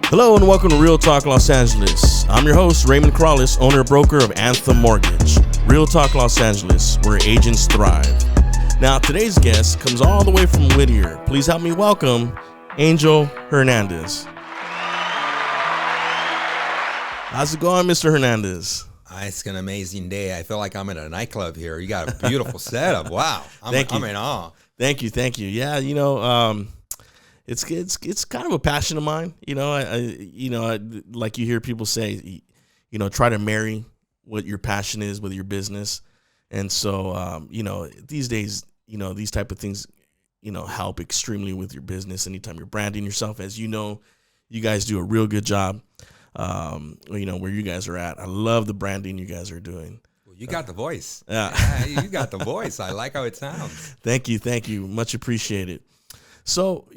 Hello and welcome to Real Talk Los Angeles. I'm your host, Raymond Crawlis, owner and broker of Anthem Mortgage. Real Talk Los Angeles, where agents thrive. Now, today's guest comes all the way from Whittier. Please help me welcome Angel Hernandez. How's it going, Mr. Hernandez? It's an amazing day. I feel like I'm in a nightclub here. You got a beautiful setup. Wow. I'm in awe. Thank you. Yeah, it's kind of a passion of mine. I like you hear people say, try to marry what your passion is with your business. And so, these days, these type of things, help extremely with your business. Anytime you're branding yourself, as you know, you guys do a real good job. Where you guys are at. I love the branding you guys are doing. Well, you got the voice. Yeah, you got the voice. I like how it sounds. Thank you. Much appreciated. So,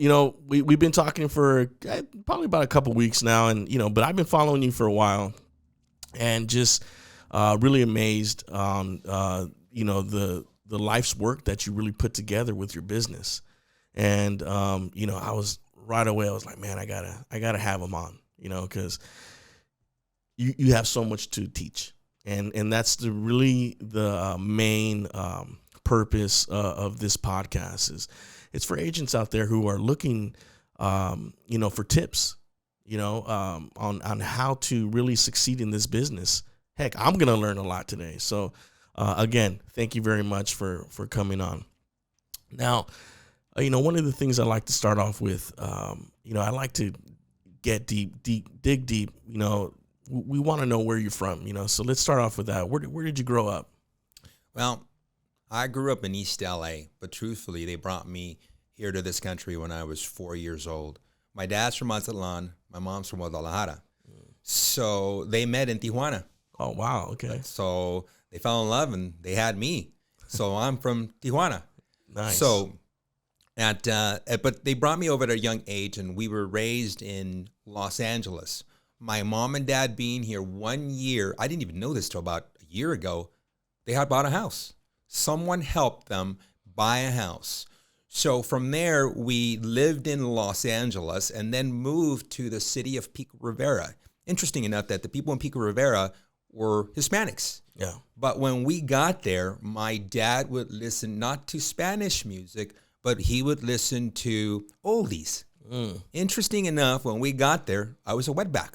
we've been talking for probably about a couple weeks now, and, but I've been following you for a while and just really amazed on, the life's work that you really put together with your business. And, I was right away, I was like, man, I gotta have him on, because you have so much to teach. And that's the main purpose of this podcast is it's for agents out there who are looking, for tips, on how to really succeed in this business. Heck, I'm going to learn a lot today. So, again, thank you very much for coming on. Now, one of the things I like to start off with, I like to get dig deep. We want to know where you're from, so let's start off with that. Where did you grow up? Well, I grew up in East LA, but truthfully, they brought me here to this country when I was 4 years old. My dad's from Mazatlan. My mom's from Guadalajara. So they met in Tijuana. Oh, wow. Okay. So they fell in love and they had me. So I'm from Tijuana. Nice. So but they brought me over at a young age, and we were raised in Los Angeles. My mom and dad being here 1 year, I didn't even know this till about a year ago, they had bought a house. Someone helped them buy a house. So from there, we lived in Los Angeles and then moved to the city of Pico Rivera. Interesting enough that the people in Pico Rivera were Hispanics. Yeah. But when we got there, my dad would listen not to Spanish music, but he would listen to oldies. Interesting enough, when we got there, I was a wetback.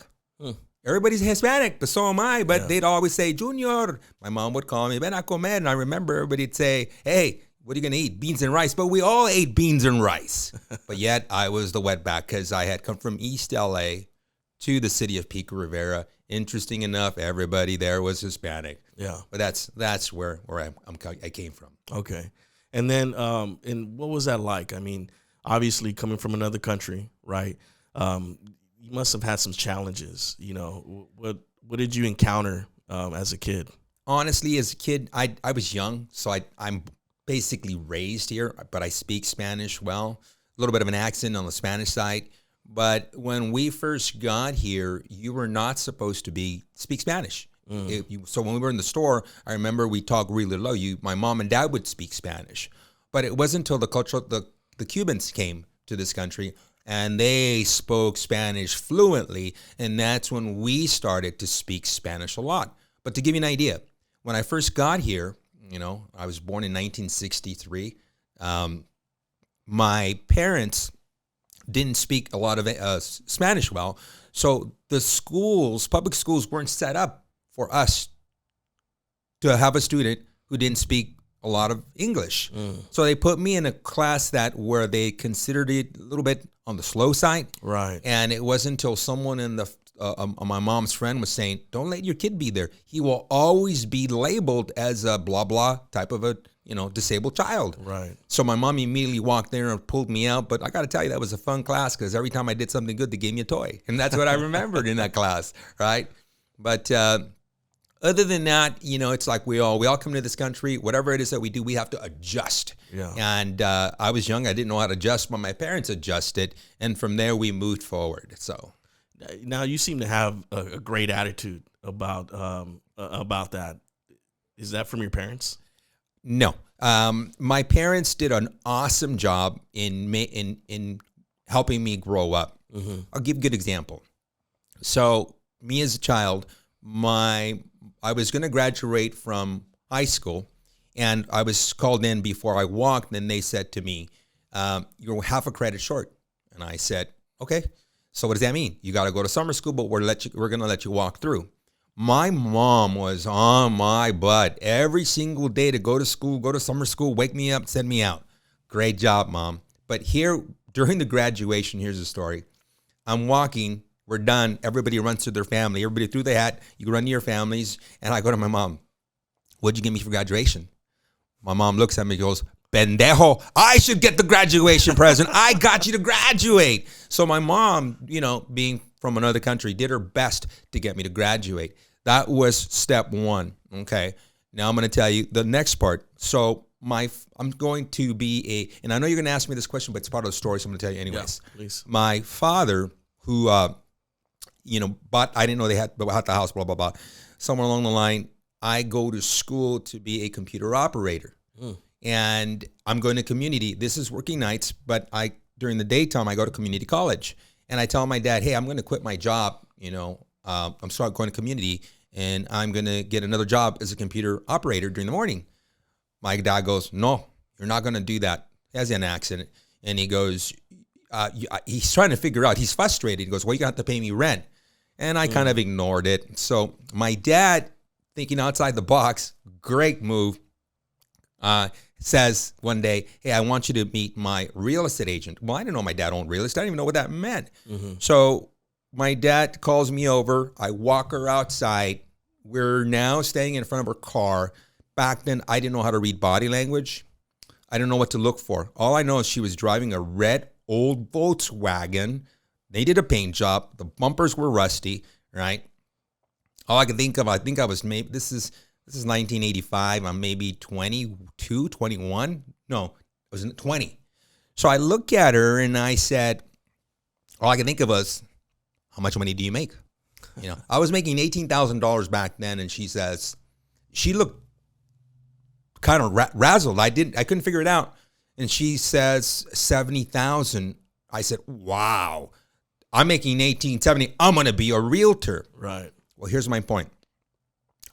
Everybody's Hispanic, but so am I. But they'd always say, Junior. My mom would call me, ven a comer. And I remember everybody'd say, hey, what are you going to eat? Beans and rice. But we all ate beans and rice. But yet I was the wetback because I had come from East LA to the city of Pico Rivera. Interesting enough, everybody there was Hispanic. Yeah. But that's where I came from. Okay. And then, and what was that like? I mean, obviously coming from another country, right? You must have had some challenges. What did you encounter as a kid? Honestly, as a kid, I was young, so I'm basically raised here, but I speak Spanish well. A little bit of an accent on the Spanish side. But when we first got here, you were not supposed to speak Spanish. So when we were in the store, I remember we talked really low. My mom and dad would speak Spanish, but it wasn't until the Cubans came to this country and they spoke Spanish fluently, and that's when we started to speak Spanish a lot. But to give you an idea, when I first got here, I was born in 1963. My parents didn't speak a lot of Spanish well, so the public schools weren't set up for us to have a student who didn't speak a lot of English. So they put me in a class where they considered it a little bit on the slow side. Right. And it wasn't until someone in my mom's friend was saying, don't let your kid be there. He will always be labeled as a blah, blah type of a, disabled child. Right. So my mom immediately walked there and pulled me out. But I got to tell you, that was a fun class because every time I did something good, they gave me a toy. And that's what I remembered in that class. Right. But other than that, it's like we all come to this country. Whatever it is that we do, we have to adjust. Yeah. And I was young. I didn't know how to adjust, but my parents adjusted. And from there, we moved forward. So now you seem to have a great attitude about that. Is that from your parents? No. My parents did an awesome job in helping me grow up. Mm-hmm. I'll give a good example. So me as a child, I was going to graduate from high school, and I was called in before I walked. And they said to me, "You're half a credit short." And I said, "Okay." So what does that mean? You got to go to summer school, but we're going to let you walk through. My mom was on my butt every single day to go to school, go to summer school, wake me up, send me out. Great job, Mom. But here, during the graduation, here's the story. I'm walking. We're done. Everybody runs to their family. Everybody threw the hat. You run to your families. And I go to my mom. "What'd you give me for graduation?" My mom looks at me and goes, "Pendejo, I should get the graduation present. I got you to graduate." So my mom, being from another country, did her best to get me to graduate. That was step one. Okay. Now I'm going to tell you the next part. So I'm going to be and I know you're going to ask me this question, but it's part of the story, so I'm going to tell you anyways. Yeah, please. My father, who, I didn't know they had the house, blah, blah, blah. Somewhere along the line, I go to school to be a computer operator. And I'm going to community. This is working nights, but during the daytime, I go to community college. And I tell my dad, "Hey, I'm going to quit my job. I'm starting going to community, and I'm going to get another job as a computer operator during the morning." My dad goes, "No, you're not going to do that." He has an accent. And he goes, he's trying to figure out. He's frustrated. He goes, "Well, you're going to have to pay me rent." And I kind of ignored it. So my dad, thinking outside the box, great move, says one day, "Hey, I want you to meet my real estate agent." Well, I didn't know my dad owned real estate. I didn't even know what that meant. So my dad calls me over. I walk her outside. We're now staying in front of her car. Back then, I didn't know how to read body language. I didn't know what to look for. All I know is she was driving a red old Volkswagen. They did a paint job. The bumpers were rusty, right? All I could think of, I think I was maybe, this is 1985. I'm maybe 22, 21. No, I was 20. So I look at her and I said, all I could think of was, "How much money do you make?" I was making $18,000 back then. And she says, she looked kind of razzled. I couldn't figure it out. And she says, $70,000. I said, "Wow, I'm making $18,70. I'm going to be a realtor." Right. Well, here's my point.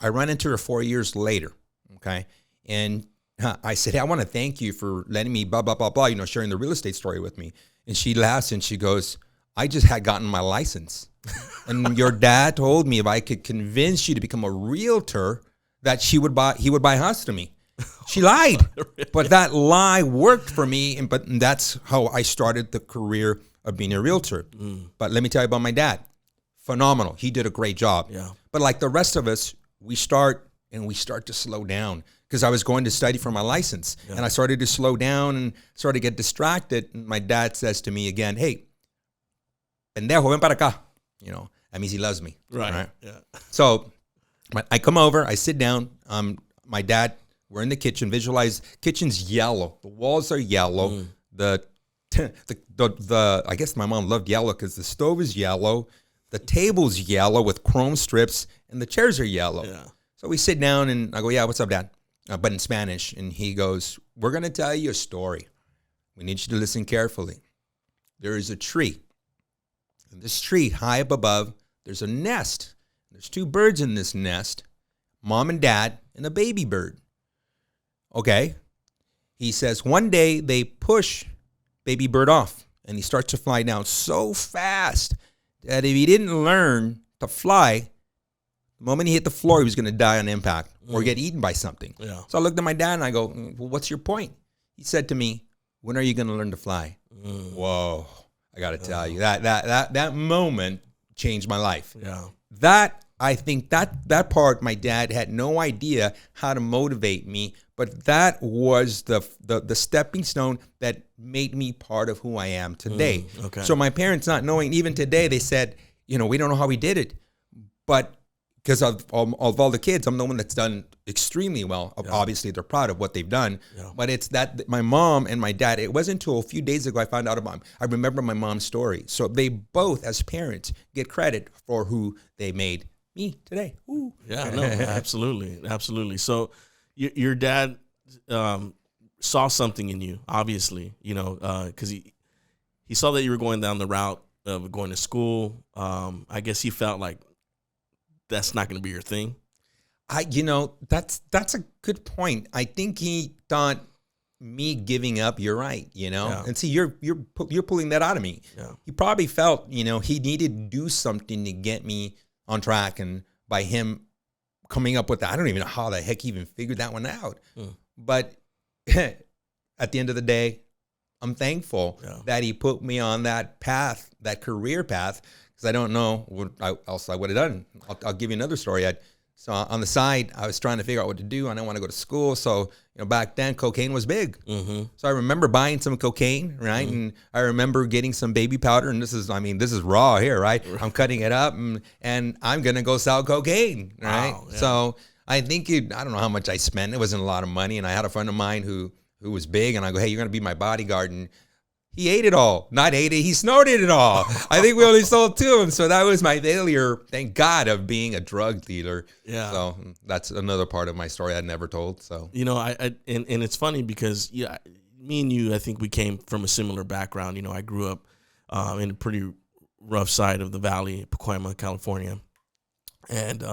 I run into her 4 years later, okay? And I said, "Hey, I want to thank you for letting me blah, blah, blah, blah, sharing the real estate story with me." And she laughs and she goes, "I just had gotten my license. And your dad told me if I could convince you to become a realtor, that he would buy a house to me." She lied, but that lie worked for me. But that's how I started the career of being a realtor. But let me tell you about my dad. Phenomenal. He did a great job. Yeah. But like the rest of us, we start to slow down, because I was going to study for my license. Yeah. And I started to slow down and started to get distracted. And my dad says to me again, "Hey, pendejo, ven para acá." That means he loves me. Right. Yeah. So I come over, I sit down. My dad, we're in the kitchen. Visualize, kitchen's yellow. The walls are yellow. The I guess my mom loved yellow because the stove is yellow. The table's yellow with chrome strips, and the chairs are yellow. Yeah. So we sit down, and I go, "Yeah, what's up, Dad?" But in Spanish. And he goes, "We're going to tell you a story. We need you to listen carefully. There is a tree. And this tree, high up above, there's a nest. There's two birds in this nest, Mom and Dad, and a baby bird." Okay. He says, one day they push baby bird off, and he starts to fly down so fast that if he didn't learn to fly, the moment he hit the floor, he was going to die on impact or get eaten by something. Yeah. So I looked at my dad and I go, "Well, what's your point?" He said to me, "When are you going to learn to fly?" Whoa. I got to tell you, that moment changed my life. Yeah. I think that part, my dad had no idea how to motivate me, but that was the stepping stone that made me part of who I am today. Okay. So my parents, not knowing, even today, they said, we don't know how we did it, but because of all the kids, I'm the one that's done extremely well. Yeah. Obviously, they're proud of what they've done. Yeah. But it's that my mom and my dad, it wasn't until a few days ago I found out about them. I remember my mom's story. So they both, as parents, get credit for who they made me today. Ooh. Yeah, no, absolutely. Absolutely. So your dad saw something in you, obviously, because he saw that you were going down the route of going to school. I guess he felt like that's not going to be your thing. That's a good point. I think he thought me giving up, you're right, Yeah. and see, you're pulling that out of me. Yeah. He probably felt, he needed to do something to get me on track. And by him coming up with that, I don't even know how the heck he even figured that one out. But at the end of the day, I'm thankful that he put me on that path, that career path, because I don't know what else I would have done. I'll give you another story. So on the side, I was trying to figure out what to do. I didn't want to go to school. So, back then cocaine was big. Mm-hmm. So I remember buying some cocaine, right? Mm-hmm. And I remember getting some baby powder. And this is raw here, right? I'm cutting it up and I'm going to go sell cocaine, right? Wow, yeah. So I think I don't know how much I spent. It wasn't a lot of money. And I had a friend of mine who was big. And I go, hey, you're going to be my bodyguard. And he ate it all. Not ate it, he snorted it all. I think we only sold 2 of them. So that was my failure, thank God, of being a drug dealer. Yeah. So that's another part of my story I never told. So and it's funny because me and you, I think we came from a similar background. I grew up in a pretty rough side of the valley, Pacoima, California. And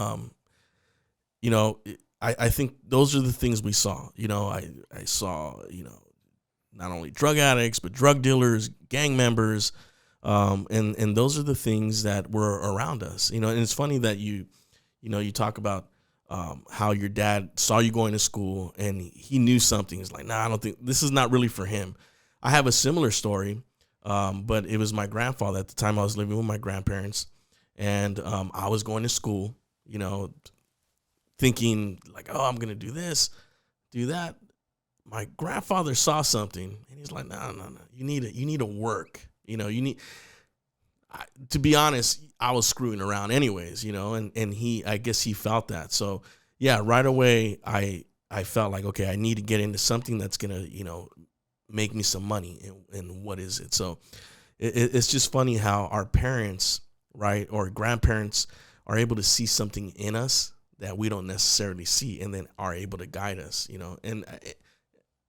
I think those are the things we saw. I saw, not only drug addicts, but drug dealers, gang members. And those are the things that were around us, and it's funny that you talk about how your dad saw you going to school and he knew something. He's like, nah, I don't think this is not really for him. I have a similar story, but it was my grandfather. At the time I was living with my grandparents, and I was going to school, thinking like, oh, I'm going to do this, do that. My grandfather saw something and he's like, no. You need to work. To be honest, I was screwing around anyways, and I guess he felt that. So yeah, right away I felt like, okay, I need to get into something that's going to, make me some money. And what is it? So it's just funny how our parents, right, or grandparents are able to see something in us that we don't necessarily see, and then are able to guide us,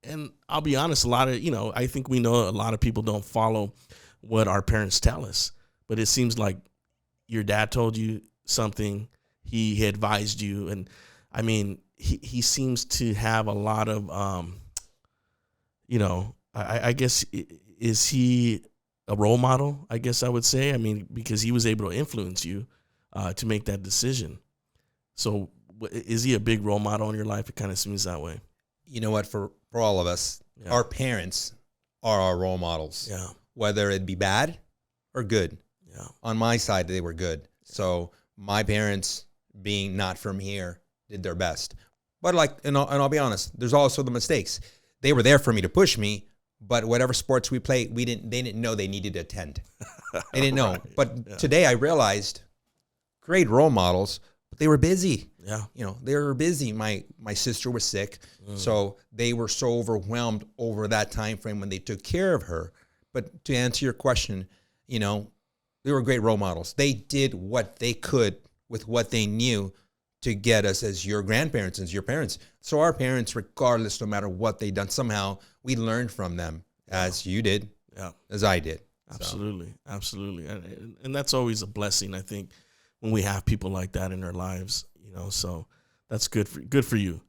and I'll be honest, I think we know a lot of people don't follow what our parents tell us, but it seems like your dad told you something, he advised you, and I mean, he seems to have a lot of, I guess, is he a role model? I guess I would say, because he was able to influence you to make that decision. So is he a big role model in your life? It kind of seems that way. You know what, for all of us, our parents are our role models. Yeah. Whether it be bad or good. Yeah. On my side, they were good. So my parents, being not from here, did their best. But and I'll be honest, there's also the mistakes. They were there for me to push me, but whatever sports we played, they didn't know they needed to attend. They didn't know. Right. But today I realized, great role models, but they were busy. Yeah. They were busy. My sister was sick. So they were so overwhelmed over that time frame when they took care of her. But to answer your question, they were great role models. They did what they could with what they knew to get us as your grandparents, as your parents. So our parents, regardless, no matter what they done, somehow we learned from them, as you did, as I did. Absolutely. So. Absolutely. And that's always a blessing, I think, when we have people like that in our lives, so that's good for you.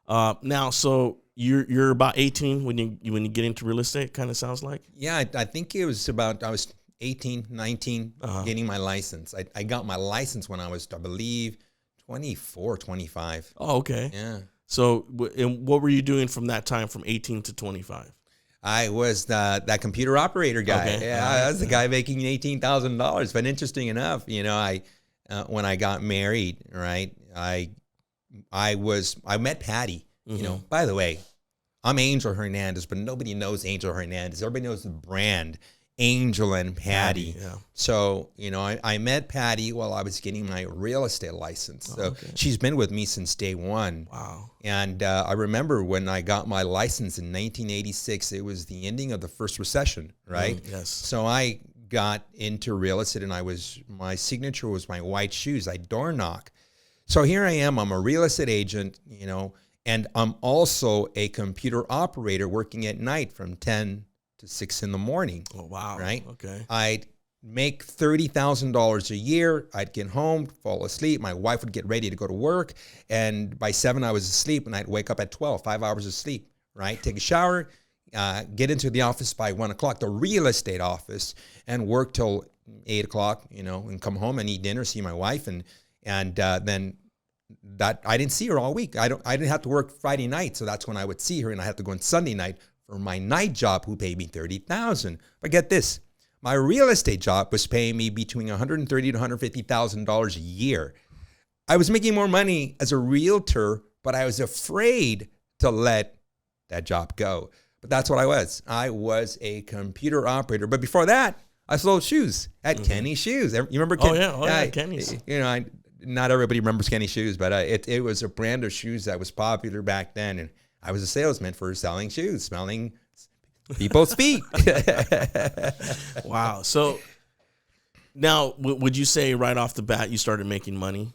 Now, so you're about 18 when you get into real estate, kind of sounds like? Yeah, I think it was about, I was 18, 19, getting my license. I got my license when I was, I believe, 24, 25. Oh, okay. Yeah. So, and what were you doing from that time, from 18 to 25? I was that computer operator guy. Okay. Yeah, I was the guy making $18,000. But interesting enough, when I got married, right, I met Patty. By the way, I'm Angel Hernandez, but nobody knows Angel Hernandez. Everybody knows the brand Angel and Patty. Yeah. So, I met Patty while I was getting my real estate license. So she's been with me since day one. Wow. And I remember when I got my license in 1986, it was the ending of the first recession, right? Yes. So I got into real estate, and my signature was my white shoes. I door knock. So here I am. I'm a real estate agent, and I'm also a computer operator working at night from 10 to 6 in the morning. Oh, wow. Right? Okay. I make $30,000 a year. I'd get home, fall asleep. My wife would get ready to go to work. And by 7, I was asleep, and I'd wake up at 12, 5 hours of sleep, right? Take a shower, get into the office by 1 o'clock, the real estate office, and work till 8 o'clock, and come home and eat dinner, see my wife. And then that I didn't see her all week. I didn't have to work Friday night. So that's when I would see her, and I had to go on Sunday night for my night job, who paid me $30,000. But get this. My real estate job was paying me between $130,000 to $150,000 a year. I was making more money as a realtor, but I was afraid to let that job go. But that's what I was. I was a computer operator. But before that, I sold shoes at Kenny Shoes. You remember Kenny? Oh yeah, Kenny's. Not everybody remembers Kenny Shoes, but it was a brand of shoes that was popular back then. And I was a salesman for selling shoes, smelling people's feet. Wow. So now, would you say right off the bat you started making money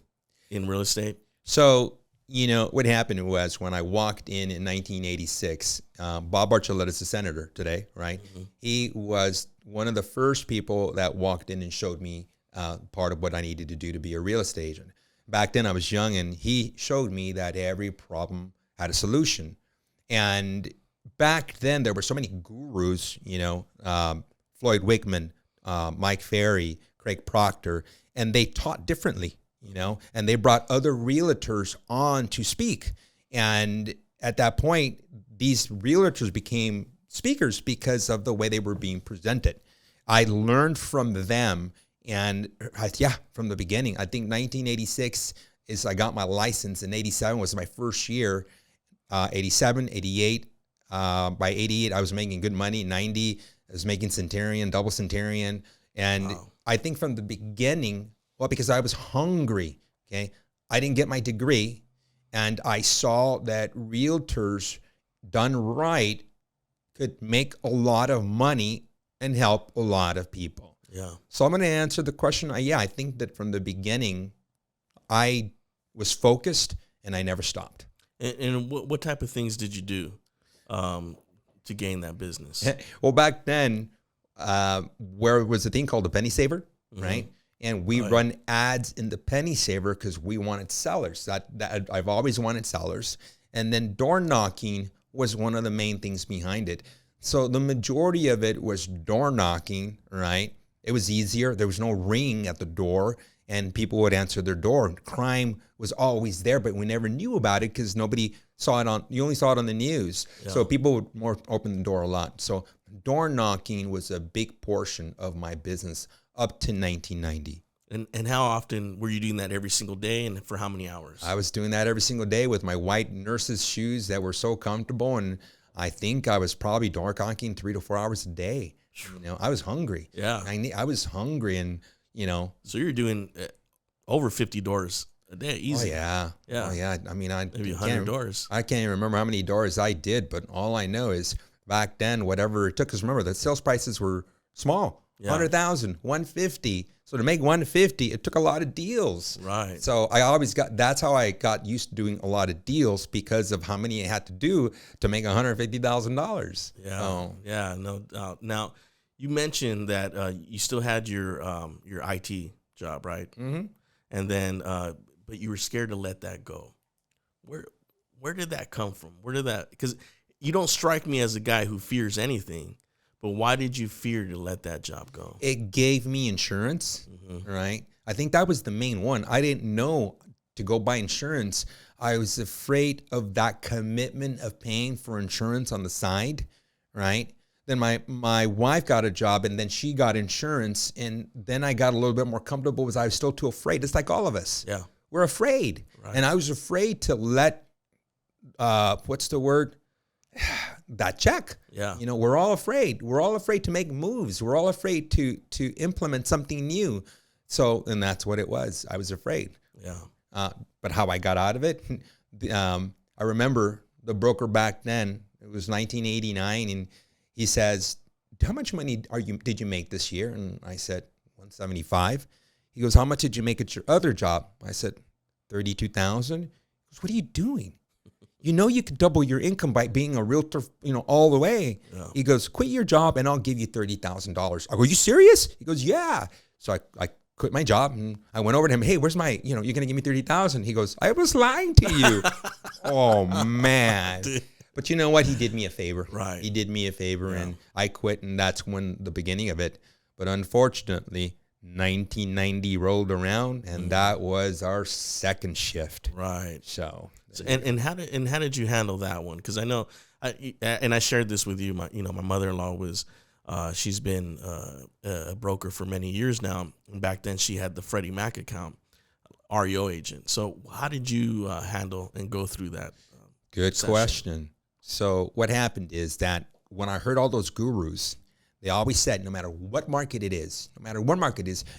in real estate? So, what happened was when I walked in 1986, Bob Archuleta is the senator today, right? Mm-hmm. He was one of the first people that walked in and showed me part of what I needed to do to be a real estate agent. Back then I was young, and he showed me that every problem had a solution. And back then, there were so many gurus, Floyd Wickman, Mike Ferry, Craig Proctor, and they taught differently, and they brought other realtors on to speak. And at that point, these realtors became speakers because of the way they were being presented. I learned from them, and from the beginning. I think 1986 is I got my license, and 87 was my first year, 87, 88. By 88, I was making good money. 90, I was making Centurion, double Centurion. And wow. I think from the beginning, because I was hungry, okay? I didn't get my degree, and I saw that realtors done right could make a lot of money and help a lot of people. Yeah. So I'm going to answer the question. I think that from the beginning, I was focused, and I never stopped. And what type of things did you do to gain that business? Well, back then, where was a thing called the Penny Saver, right? And we run ads in the Penny Saver because we wanted sellers. That I've always wanted sellers. And then door knocking was one of the main things behind it. So the majority of it was door knocking, right? It was easier. There was no ring at the door, and people would answer their door. Crime was always there, but we never knew about it because nobody saw it you only saw it on the news. Yeah. So people would more open the door a lot. So door knocking was a big portion of my business up to 1990. And how often were you doing that? Every single day, and for how many hours? I was doing that every single day with my white nurse's shoes that were so comfortable, and I think I was probably door knocking 3 to 4 hours a day. I was hungry. Yeah, I was hungry, and So you're doing over 50 doors a day, easy. Oh yeah. Yeah. Oh yeah. I mean, maybe 100 doors. I can't even remember how many doors I did, but all I know is back then, whatever it took, because remember, the sales prices were small. Yeah. 100,000, 150. So to make 150, it took a lot of deals. Right. So that's how I got used to doing a lot of deals, because of how many I had to do to make $150,000. Yeah. Yeah. No doubt. Now, you mentioned that you still had your IT job, right? Mm-hmm. And then, but you were scared to let that go. Where did that come from? Because you don't strike me as a guy who fears anything. But why did you fear to let that job go? It gave me insurance, right? I think that was the main one. I didn't know to go buy insurance. I was afraid of that commitment of paying for insurance on the side, right? Then my wife got a job, and then she got insurance, and then I got a little bit more comfortable because I was still too afraid. It's like all of us. Yeah. We're afraid. Right. And I was afraid to let, what's the word? That check. Yeah. We're all afraid. We're all afraid to make moves. We're all afraid to implement something new. So, and that's what it was. I was afraid. Yeah. But how I got out of it, I remember the broker back then, it was 1989, and he says, how much money did you make this year? And I said, 175. He goes, how much did you make at your other job? I said, 32,000. He goes, what are you doing? you could double your income by being a realtor, all the way. Yeah. He goes, quit your job and I'll give you $30,000. I go, you serious? He goes, yeah. So I quit my job and I went over to him. Hey, where's my, you're going to give me 30,000. He goes, I was lying to you. Oh man. But you know what? He did me a favor. Right. He did me a favor and I quit, and that's when the beginning of it. But unfortunately, 1990 rolled around, and that was our second shift. Right. So and how did you handle that one? Because I know, I shared this with you. My mother-in-law was, she's been a broker for many years now. And back then, she had the Freddie Mac account, REO agent. So how did you handle and go through that? Good session? question. So what happened is that when I heard all those gurus, they always said, no matter what market it is,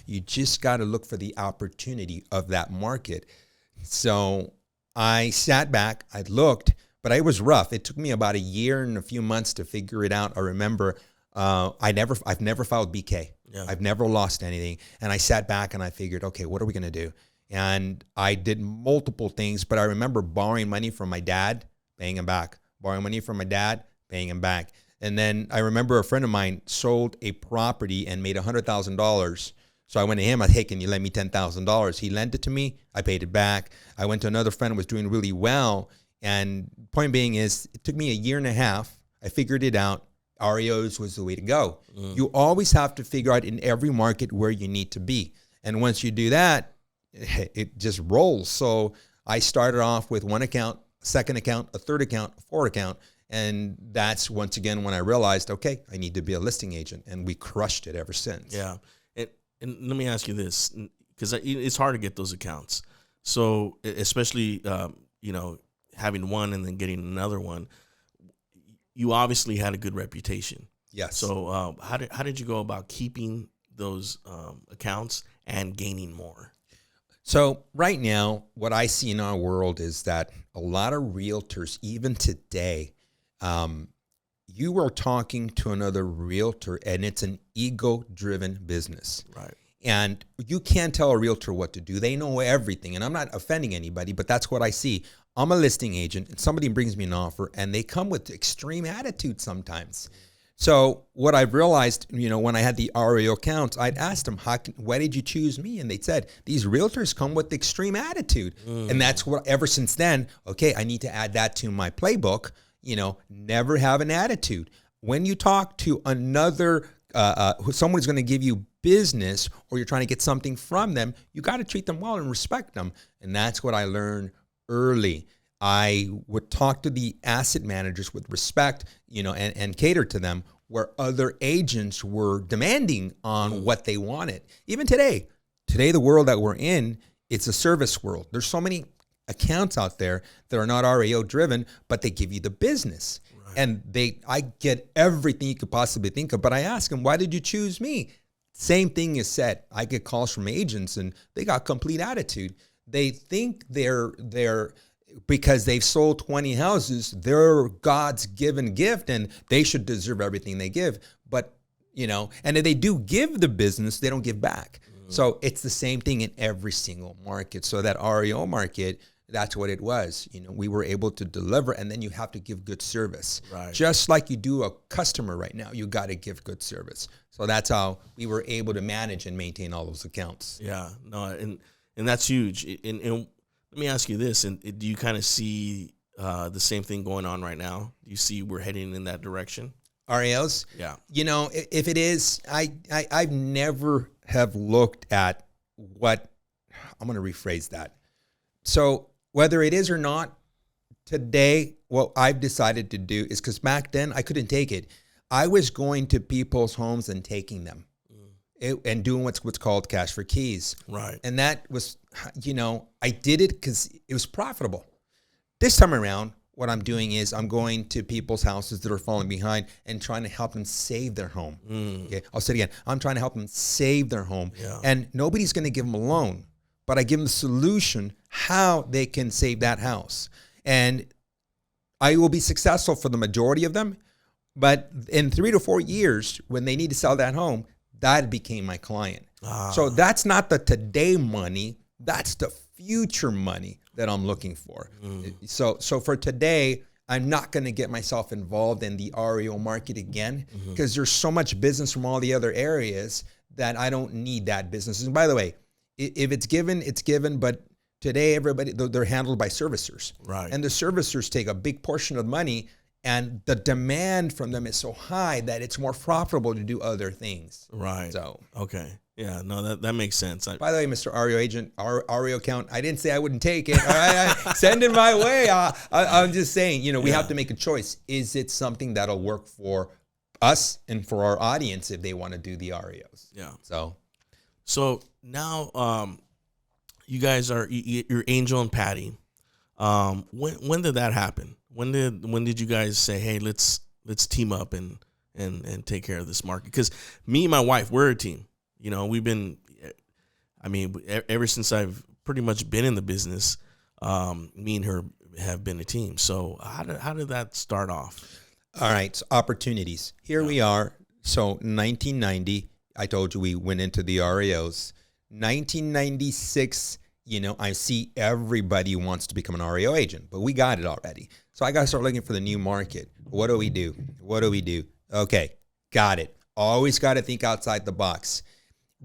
you just got to look for the opportunity of that market. So I sat back, I looked, but it was rough. It took me about a year and a few months to figure it out. I remember I've never filed BK. Yeah. I've never lost anything. And I sat back and I figured, okay, what are we going to do? And I did multiple things, but I remember borrowing money from my dad, paying him back. Borrowing money from my dad, paying him back. And then I remember a friend of mine sold a property and made $100,000. So I went to him, I said, hey, can you lend me $10,000? He lent it to me. I paid it back. I went to another friend who was doing really well. And point being is, it took me a year and a half. I figured it out. REOs was the way to go. You always have to figure out in every market where you need to be. And once you do that, it just rolls. So I started off with one account, second account, a third account, a fourth account. And that's once again when I realized, okay, I need to be a listing agent. And we crushed it ever since. Yeah. And let me ask you this, because it's hard to get those accounts. So especially, having one and then getting another one, you obviously had a good reputation. Yes. So how did you go about keeping those accounts and gaining more? So right now, what I see in our world is that a lot of realtors, even today, you are talking to another realtor and it's an ego-driven business. Right. And you can't tell a realtor what to do. They know everything. And I'm not offending anybody, but that's what I see. I'm a listing agent and somebody brings me an offer and they come with extreme attitude sometimes. So what I've realized, when I had the REO accounts, I'd ask them, why did you choose me? And they said, these realtors come with extreme attitude. And that's what, ever since then, okay, I need to add that to my playbook, never have an attitude. When you talk to another, someone's going to give you business or you're trying to get something from them, you got to treat them well and respect them. And that's what I learned early. I would talk to the asset managers with respect, and cater to them, where other agents were demanding on what they wanted. Even today, the world that we're in, it's a service world. There's so many accounts out there that are not REO driven, but they give you the business. Right. And I get everything you could possibly think of, but I ask them, why did you choose me? Same thing is said. I get calls from agents and they got complete attitude. They think they're because they've sold 20 houses, they're God's given gift and they should deserve everything they give. But, and if they do give the business, they don't give back. So it's the same thing in every single market. So that REO market, that's what it was. We were able to deliver, and then you have to give good service. Right. Just like you do a customer right now, you got to give good service. So that's how we were able to manage and maintain all those accounts. Yeah, no, and that's huge. And let me ask you this, and do you kind of see the same thing going on right now? Do you see we're heading in that direction? REOs? Yeah. If it is, I've never have looked at what, I'm going to rephrase that. So whether it is or not, today, what I've decided to do is, because back then I couldn't take it. I was going to people's homes and taking them and doing what's called cash for keys. Right. And that was, I did it because it was profitable. This time around, what I'm doing is I'm going to people's houses that are falling behind and trying to help them save their home. Okay, I'll say it again. I'm trying to help them save their home. Yeah. And nobody's going to give them a loan, but I give them the solution how they can save that house. And I will be successful for the majority of them. But in 3 to 4 years, when they need to sell that home, that became my client. So that's not the today money. That's the future money. that I'm looking for. So for today, I'm not going to get myself involved in the REO market again because there's so much business from all the other areas that I don't need that business. And by the way, if it's given, it's given. But today, everybody, they're handled by servicers. Right. And the servicers take a big portion of the money, and the demand from them is so high that it's more profitable to do other things. Right. So, okay. Yeah, no, that makes sense. By the way, Mr. REO agent, REO account, I didn't say I wouldn't take it. All right, send it my way. I'm just saying, we have to make a choice. Is it something that'll work for us and for our audience if they want to do the REOs? Yeah. So now, you guys you're Angel and Patty. When did that happen? When did you guys say, hey, let's team up and take care of this market? Because me and my wife, we're a team. We've been, ever since I've pretty much been in the business, me and her have been a team. So how did that start off? All right. So opportunities. Here we are. So 1990, I told you we went into the REOs. 1996, I see everybody wants to become an REO agent, but we got it already. So I got to start looking for the new market. What do we do? Okay, got it. Always got to think outside the box.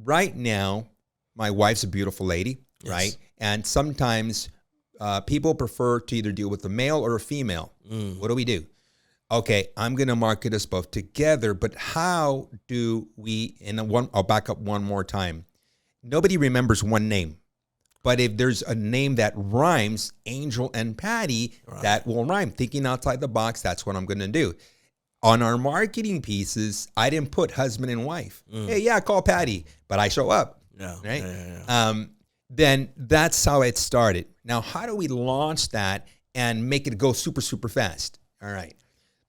Right now, my wife's a beautiful lady, yes. right? And sometimes people prefer to either deal with a male or a female. What do we do? Okay, I'm going to market us both together, but how do we, I'll back up one more time. Nobody remembers one name. But if there's a name that rhymes, Angel and Patty, right, that will rhyme. Thinking outside the box, that's what I'm going to do. On our marketing pieces, I didn't put husband and wife. Hey, yeah, call Patty, but I show up. Yeah. Right? Yeah. Then that's how it started. Now, how do we launch that and make it go super, super fast? All right.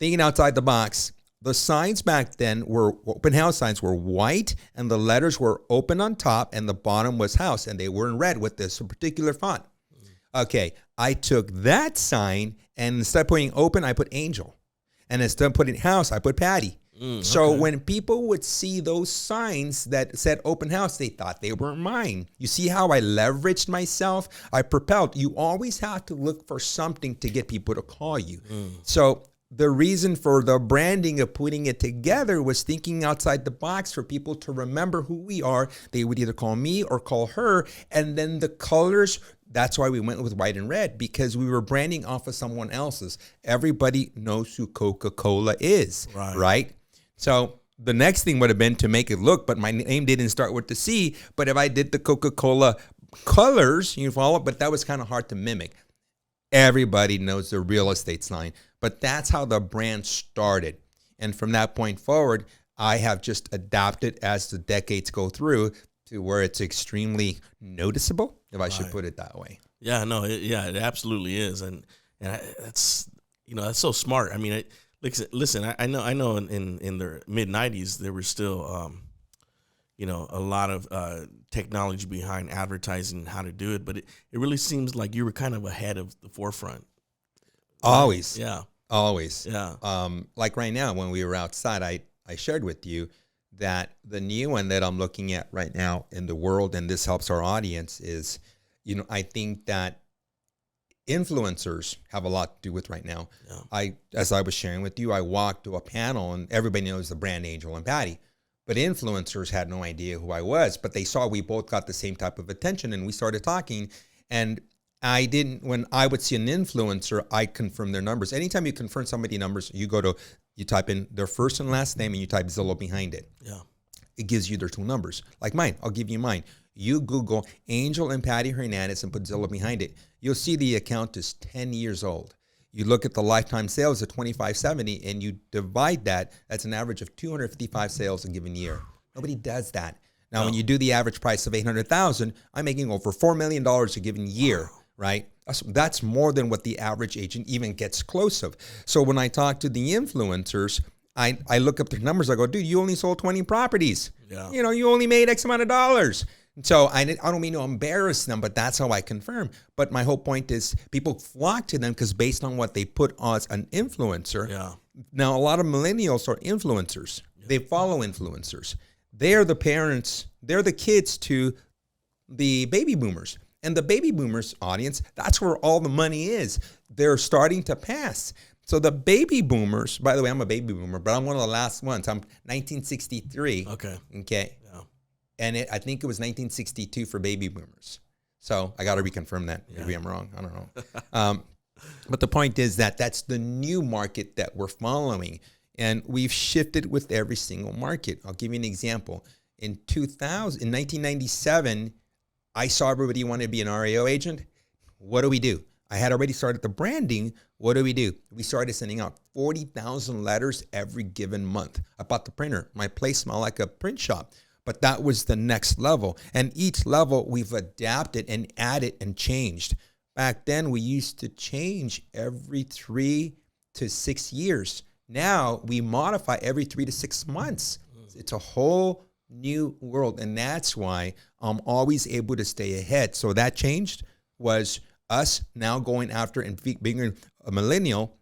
Thinking outside the box, the signs back then were open house signs were white, and the letters were open on top, and the bottom was house, and they were in red with this particular font. Okay, I took that sign, and instead of putting open, I put Angel. And instead of putting house, I put Patty. So when people would see those signs that said open house, they thought they were mine. You see how I leveraged myself? I propelled. You always have to look for something to get people to call you. So the reason for the branding of putting it together was thinking outside the box for people to remember who we are. They would either call me or call her. And then the colors, that's why we went with white and red, because we were branding off of someone else's. Everybody knows who Coca-Cola is, right? So the next thing would have been to make it look, but my name didn't start with the C. But if I did the Coca-Cola colors, you follow, but that was kind of hard to mimic. Everybody knows the real estate sign, but that's how the brand started. And from that point forward, I have just adapted as the decades go through to where it's extremely noticeable, if I should put it that way. Yeah, no, it absolutely is. And that's, that's so smart. I mean, listen, I know in the mid 90s, there was still, a lot of technology behind advertising and how to do it, but it really seems like you were kind of ahead of the forefront. Always. Yeah. Always. Yeah. Like right now, when we were outside, I shared with you that the new one that I'm looking at right now in the world, and this helps our audience, is, I think that influencers have a lot to do with right now. Yeah. As I was sharing with you, I walked to a panel and everybody knows the brand Angel and Patty. But influencers had no idea who I was, but they saw we both got the same type of attention, and we started talking. And when I would see an influencer, I confirm their numbers. Anytime you confirm somebody's numbers, you type in their first and last name and you type Zillow behind it. Yeah. It gives you their two numbers. Like mine, I'll give you mine. You Google Angel and Patty Hernandez and put Zillow behind it. You'll see the account is 10 years old. You look at the lifetime sales at 2570 and you divide that, that's an average of 255 sales a given year. Nobody does that. Now, when you do the average price of $800,000, I'm making over $4 million a given year, right? That's more than what the average agent even gets close of. So when I talk to the influencers, I look up their numbers. I go, dude, you only sold 20 properties. Yeah. You only made X amount of dollars. So I don't mean to embarrass them, but that's how I confirm. But my whole point is people flock to them because based on what they put as an influencer. Yeah. Now, a lot of millennials are influencers. Yeah. They follow influencers. They're the parents. They're the kids to the baby boomers. And the baby boomers audience, that's where all the money is. They're starting to pass. So the baby boomers, by the way, I'm a baby boomer, but I'm one of the last ones. I'm 1963. Okay. Okay. Yeah. And I think it was 1962 for baby boomers. So I got to reconfirm that. Maybe I'm wrong. I don't know. But the point is that that's the new market that we're following. And we've shifted with every single market. I'll give you an example. In 1997, I saw everybody wanted to be an REO agent. What do? I had already started the branding. What do? We started sending out 40,000 letters every given month. I bought the printer. My place smelled like a print shop. But that was the next level. And each level we've adapted and added and changed. Back then, we used to change every 3 to 6 years. Now we modify every 3 to 6 months. It's a whole new world. And that's why I'm always able to stay ahead. So that changed was us now going after and being a millennial,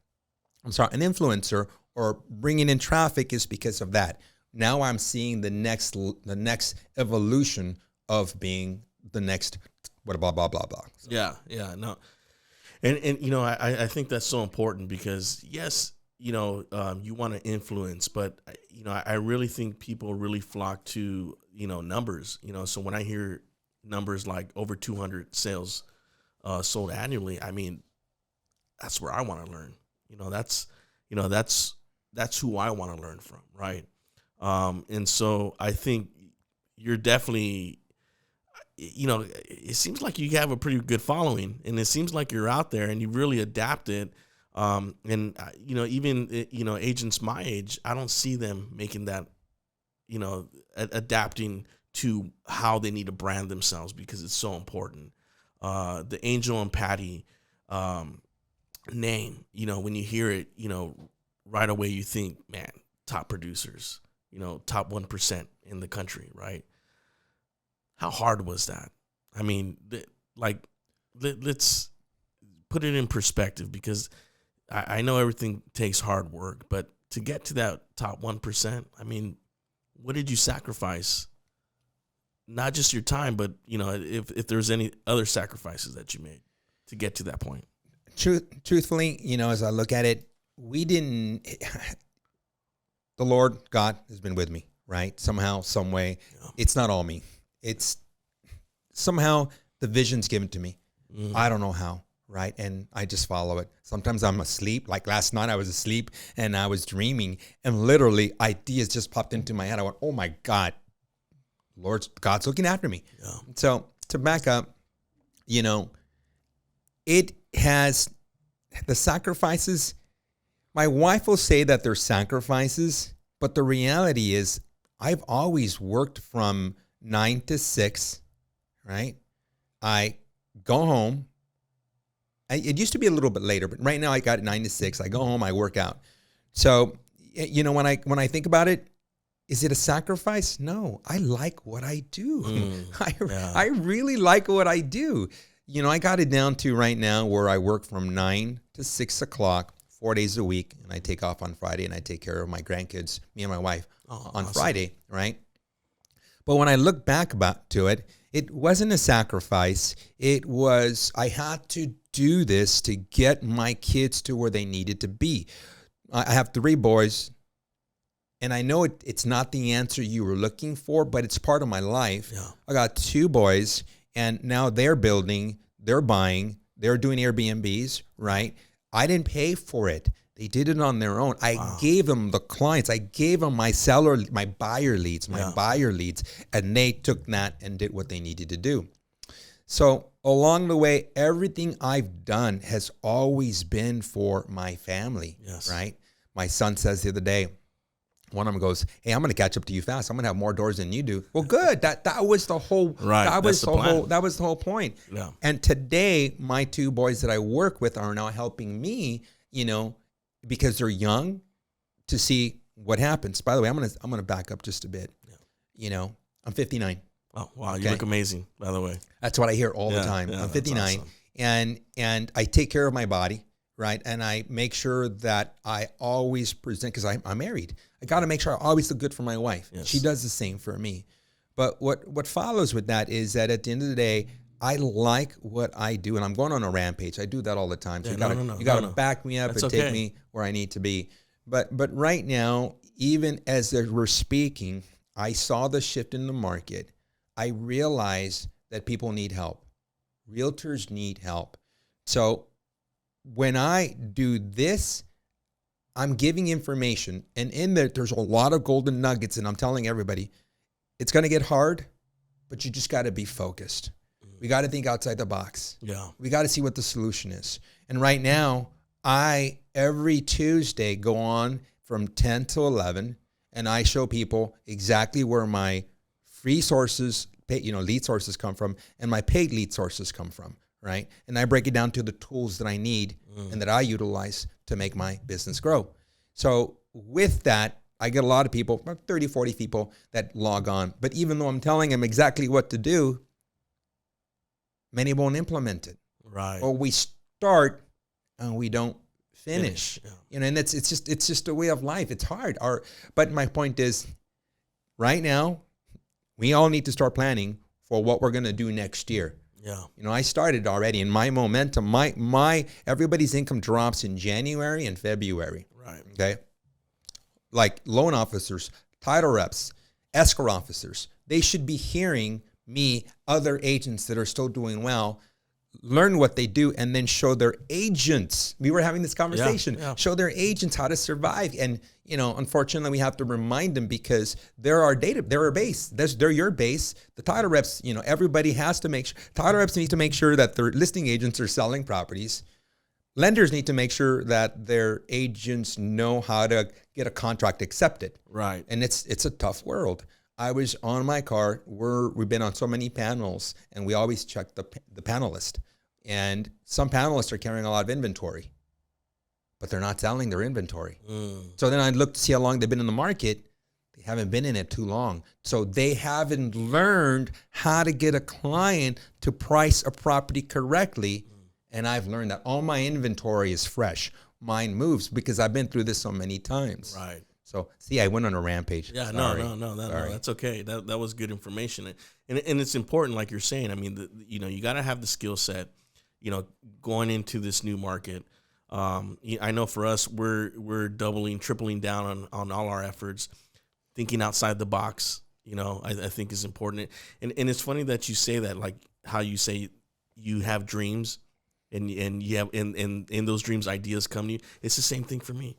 an influencer, or bringing in traffic is because of that. Now I'm seeing the next evolution of being the next blah, blah, blah, blah, blah. So. Yeah, no. And you know, I think that's so important because, yes, you know, you want to influence, but, you know, I really think people really flock to, you know, numbers. You know, so when I hear numbers like over 200 sales sold annually, I mean, that's where I want to learn. You know, that's who I want to learn from, right? And so I think you're definitely, you know, it seems like you have a pretty good following, and it seems like you're out there and you really adapted. And, you know, even, you know, agents my age, I don't see them making that, you know, adapting to how they need to brand themselves because it's so important. The Angel and Patty name, you know, when you hear it, you know, right away you think, man, top producers. You know, top 1% in the country, right? How hard was that? I mean, let's put it in perspective because I know everything takes hard work, but to get to that top 1%, I mean, what did you sacrifice? Not just your time, but, you know, if there's any other sacrifices that you made to get to that point. Truthfully, you know, as I look at it, we didn't... The Lord God has been with me, right? Somehow, some way. Yeah. It's not all me. It's somehow the vision's given to me. Mm. I don't know how, right? And I just follow it. Sometimes I'm asleep. Like last night I was asleep and I was dreaming and literally ideas just popped into my head. I went, oh my God, God's looking after me. Yeah. So to back up, you know, it has the sacrifices. My wife will say that they're sacrifices, but the reality is I've always worked from 9 to 6, right? I go home. It used to be a little bit later, but right now I got it 9 to 6. I go home, I work out. So, you know, when I think about it, is it a sacrifice? No, I like what I do. I really like what I do. You know, I got it down to right now where I work from 9 to 6 o'clock. 4 days a week, and I take off on Friday, and I take care of my grandkids, me and my wife, on awesome. Friday, right? But when I look back to it, it wasn't a sacrifice. It was, I had to do this to get my kids to where they needed to be. I have 3 boys, and I know it's not the answer you were looking for, but it's part of my life. Yeah. I got 2 boys, and now they're building, they're buying, they're doing Airbnbs, right? I didn't pay for it. They did it on their own. I gave them the clients. I gave them my buyer leads, and they took that and did what they needed to do. So along the way, everything I've done has always been for my family, right? My son says the other day, one of them goes, hey, I'm going to catch up to you fast. I'm going to have more doors than you do. Well, good. That was the whole, right. That was the whole point. Yeah. And today, my 2 boys that I work with are now helping me, you know, because they're young to see what happens. By the way, I'm going to back up just a bit. Yeah. You know, I'm 59. Oh, wow. You look amazing, by the way. That's what I hear all the time. Yeah, I'm 59 awesome. and I take care of my body. Right. And I make sure that I always present, because I'm married. I got to make sure I always look good for my wife. Yes. She does the same for me. But what follows with that is that at the end of the day, I like what I do, and I'm going on a rampage. I do that all the time. So Yeah, you gotta back me up That's and okay. take me where I need to be. But right now, even as we're speaking, I saw the shift in the market. I realized that people need help. Realtors need help. So when I do this, I'm giving information, and in there's a lot of golden nuggets, and I'm telling everybody, it's going to get hard, but you just got to be focused. We got to think outside the box. Yeah. We got to see what the solution is. And right now, every Tuesday go on from 10 to 11, and I show people exactly where my free sources, lead sources come from, and my paid lead sources come from, right? And I break it down to the tools that I need and that I utilize to make my business grow. So with that, I get a lot of people, about 30, 40 people that log on. But even though I'm telling them exactly what to do, many won't implement it. Right. Or we start and we don't finish. Yeah. And it's just a way of life. It's hard. But my point is, right now, we all need to start planning for what we're going to do next year. Yeah. I started already, and my momentum, my everybody's income drops in January and February. Right. Okay. Like loan officers, title reps, escrow officers, they should be hearing me, other agents that are still doing well, learn what they do, and then show their agents. We were having this conversation. Yeah. Show their agents how to survive. And, unfortunately, we have to remind them because they're our base. They're your base. The title reps, everybody has to title reps need to make sure that their listing agents are selling properties. Lenders need to make sure that their agents know how to get a contract accepted. Right. And it's a tough world. I was on my car. We've been on so many panels, and we always check the panelist. And some panelists are carrying a lot of inventory, but they're not selling their inventory. So then I look to see how long they've been in the market. They haven't been in it too long. So they haven't learned how to get a client to price a property correctly. And I've learned that all my inventory is fresh. Mine moves because I've been through this so many times. Right. So, see, I went on a rampage. Yeah, Sorry. no, that's okay. That was good information, and it's important, like you're saying. I mean, you got to have the skill set, going into this new market. I know for us, we're doubling, tripling down on all our efforts, thinking outside the box. I think is important, and it's funny that you say that, like how you say you have dreams, and you have in those dreams ideas come to you. It's the same thing for me.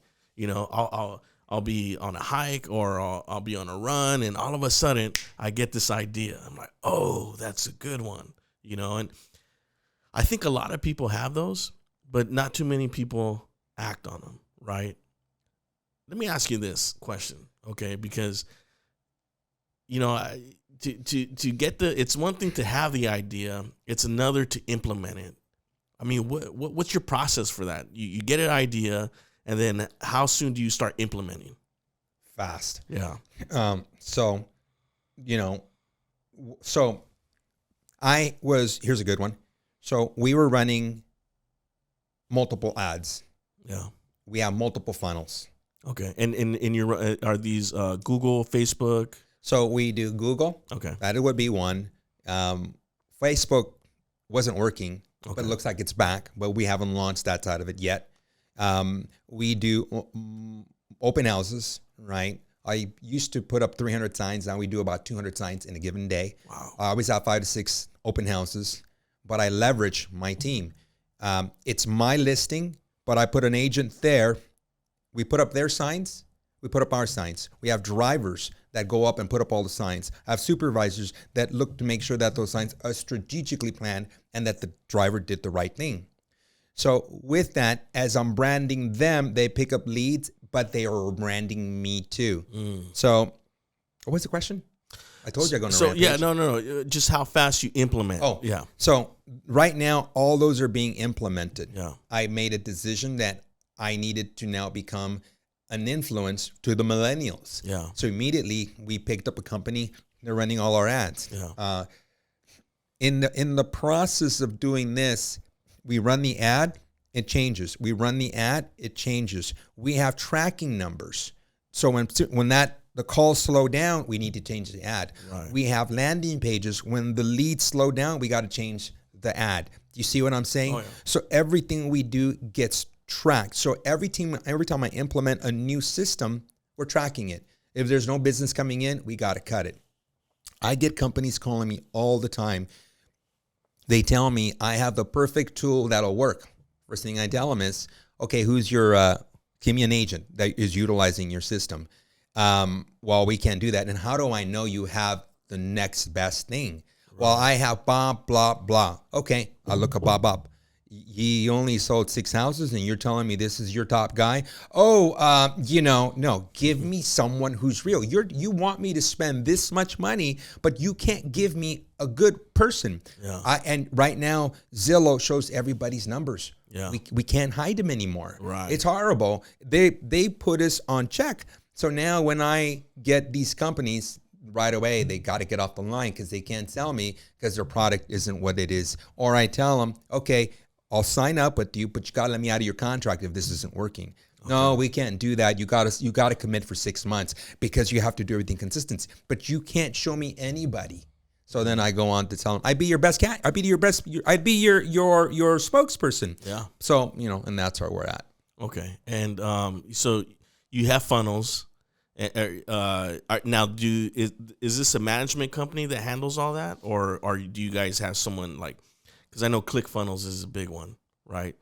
I'll be on a hike or I'll be on a run, and all of a sudden I get this idea. I'm like, oh, that's a good one, and I think a lot of people have those, but not too many people act on them, right? Let me ask you this question, okay? Because, to get it's one thing to have the idea, it's another to implement it. I mean, what's your process for that? You get an idea, and then how soon do you start implementing? Fast. Yeah. So here's a good one. So we were running multiple ads. Yeah. We have multiple funnels. Okay. And in your, are these Google, Facebook? So we do Google. Okay. That would be one. Facebook wasn't working, but it looks like it's back, but we haven't launched that side of it yet. We do open houses, right? I used to put up 300 signs. Now we do about 200 signs in a given day. Wow. I always have 5 to 6 open houses, but I leverage my team. It's my listing, but I put an agent there. We put up their signs. We put up our signs. We have drivers that go up and put up all the signs. I have supervisors that look to make sure that those signs are strategically planned and that the driver did the right thing. So with that, as I'm branding them, they pick up leads, but they are branding me too. So what's the question? I told you I'm going to rampage. Yeah, no. Just how fast you implement. Oh, yeah. So right now, all those are being implemented. Yeah. I made a decision that I needed to now become an influence to the millennials. Yeah. So immediately we picked up a company. They're running all our ads. Yeah. In the process of doing this, we run the ad, it changes. We run the ad, it changes. We have tracking numbers. So when that the calls slow down, we need to change the ad. Right. We have landing pages. When the leads slow down, we got to change the ad. Do you see what I'm saying? Oh, yeah. So everything we do gets tracked. So every time I implement a new system, we're tracking it. If there's no business coming in, we got to cut it. I get companies calling me all the time. They tell me I have the perfect tool that'll work. First thing I tell them is, okay, who's your, give me an agent that is utilizing your system. Well, we can't do that. And how do I know you have the next best thing? Right. Well, I have Bob, blah, blah. Okay, I look at Bob up. He only sold 6 houses and you're telling me this is your top guy? Oh, no, give me someone who's real. You want me to spend this much money, but you can't give me a good person. Yeah. And right now, Zillow shows everybody's numbers. Yeah. We can't hide them anymore. Right. It's horrible. They put us on check. So now when I get these companies, right away, they got to get off the line because they can't sell me because their product isn't what it is. Or I tell them, okay, I'll sign up with you, but you got to let me out of your contract if this isn't working. Okay. No, we can't do that. You got to commit for 6 months because you have to do everything consistent. But you can't show me anybody. So then I go on to tell them, I'd be your best cat. I'd be your spokesperson. Yeah. So, and that's where we're at. Okay. And so you have funnels. Now, is this a management company that handles all that, or do you guys have someone like? Because I know ClickFunnels is a big one, right?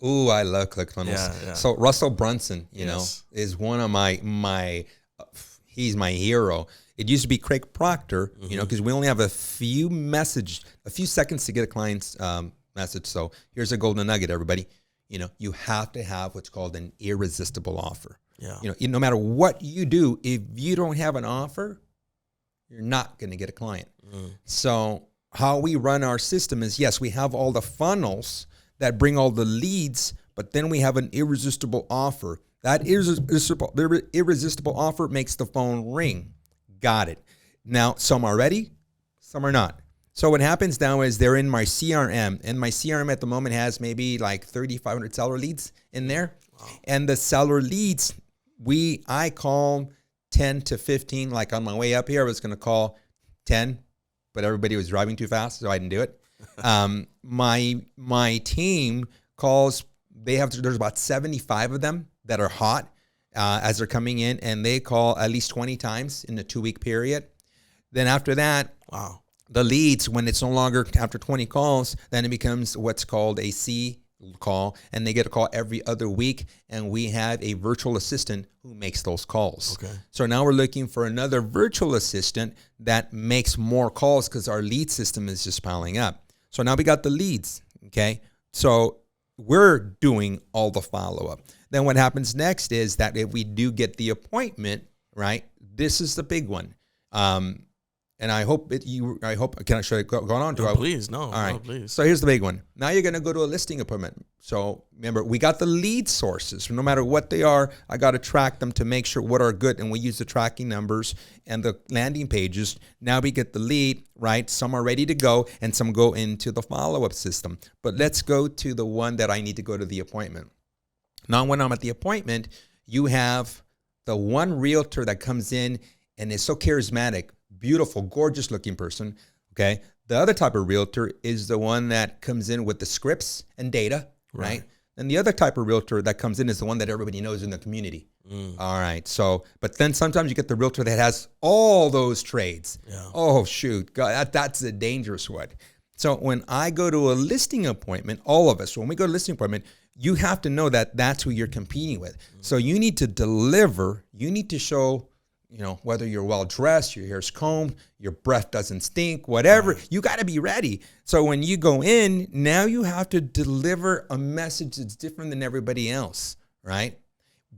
Ooh, I love ClickFunnels. Yeah. So Russell Brunson, is one of my he's my hero. It used to be Craig Proctor, because we only have a few seconds to get a client's message. So here's a golden nugget, everybody. You have to have what's called an irresistible offer. Yeah. No matter what you do, if you don't have an offer, you're not going to get a client. So how we run our system is, yes, we have all the funnels that bring all the leads, but then we have an irresistible offer. That irresistible offer makes the phone ring. Got it. Now, some are ready, some are not. So what happens now is they're in my CRM, and my CRM at the moment has maybe like 3,500 seller leads in there. Wow. And the seller leads, I call 10 to 15. Like on my way up here, I was going to call 10, but everybody was driving too fast, so I didn't do it. My team calls. There's about 75 of them that are hot as they're coming in, and they call at least 20 times in a 2-week period. Then after that, wow, the leads, when it's no longer after 20 calls, then it becomes what's called a C call, and they get a call every other week, and we have a virtual assistant who makes those calls. Okay. So now we're looking for another virtual assistant that makes more calls because our lead system is just piling up. So now we got the leads, okay? So we're doing all the follow-up. Then what happens next is that if we do get the appointment, right, this is the big one. And I hope can I show you going on to? No, please, no. All right. No, please. So here's the big one. Now you're going to go to a listing appointment. So remember, we got the lead sources. No matter what they are, I got to track them to make sure what are good. And we use the tracking numbers and the landing pages. Now we get the lead, right? Some are ready to go and some go into the follow-up system. But let's go to the one that I need to go to the appointment. Now, when I'm at the appointment, you have the one realtor that comes in and is so charismatic, beautiful, gorgeous looking person, okay? The other type of realtor is the one that comes in with the scripts and data, right? And the other type of realtor that comes in is the one that everybody knows in the community. All right, so, but then sometimes you get the realtor that has all those trades. Yeah. Oh, shoot, God, that's a dangerous one. So when I go to a listing appointment, all of us, when we go to a listing appointment, you have to know that that's who you're competing with. So you need to deliver, you need to show, whether you're well-dressed, your hair's combed, your breath doesn't stink, whatever, you got to be ready. So when you go in, now you have to deliver a message that's different than everybody else, right?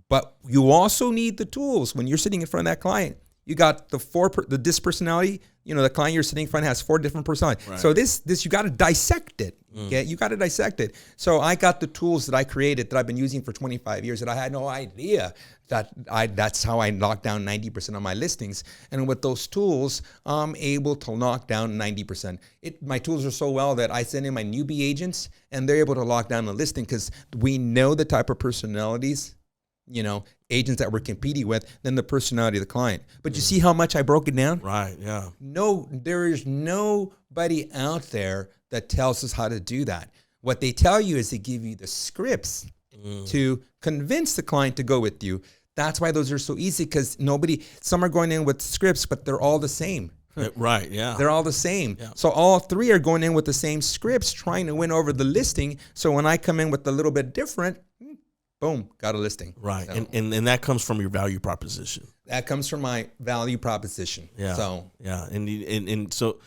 But you also need the tools. When you're sitting in front of that client, you got this personality, the client you're sitting in front has 4 different personalities. Right. So this you got to dissect it. Okay, you got to dissect it. So I got the tools that I created that I've been using for 25 years that I had no idea that's how I knock down 90% of my listings. And with those tools, I'm able to knock down 90%. My tools are so well that I send in my newbie agents and they're able to lock down the listing because we know the type of personalities, agents that we're competing with than the personality of the client. But you see how much I broke it down? Right. Yeah. No, there is nobody out there that tells us how to do that. What they tell you is they give you the scripts to convince the client to go with you. That's why those are so easy, because some are going in with scripts, but they're all the same. Right. Yeah. They're all the same. Yeah. So all three are going in with the same scripts, trying to win over the listing. So when I come in with a little bit different, boom, got a listing. Right. So, And that comes from your value proposition. that comes from my value proposition. Yeah. So yeah. And so,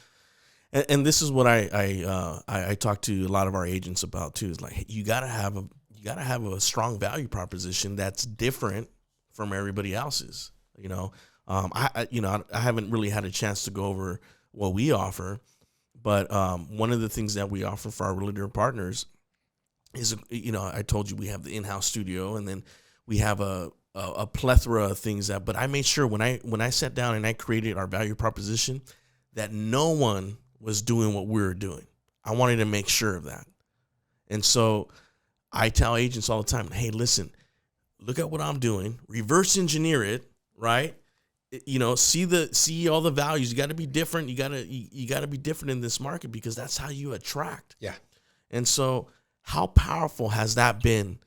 and this is what I talk to a lot of our agents about too, is like, hey, you gotta have a strong value proposition that's different from everybody else's. I haven't really had a chance to go over what we offer, but one of the things that we offer for our realtor partners is, I told you we have the in-house studio, and then we have a plethora of things but I made sure when I sat down and I created our value proposition that no one was doing what we were doing. I wanted to make sure of that. And so I tell agents all the time, hey, listen, look at what I'm doing, reverse engineer it, right? See all the values. You got to be different. You got to be different in this market, because that's how you attract. yeah. And so how powerful has that been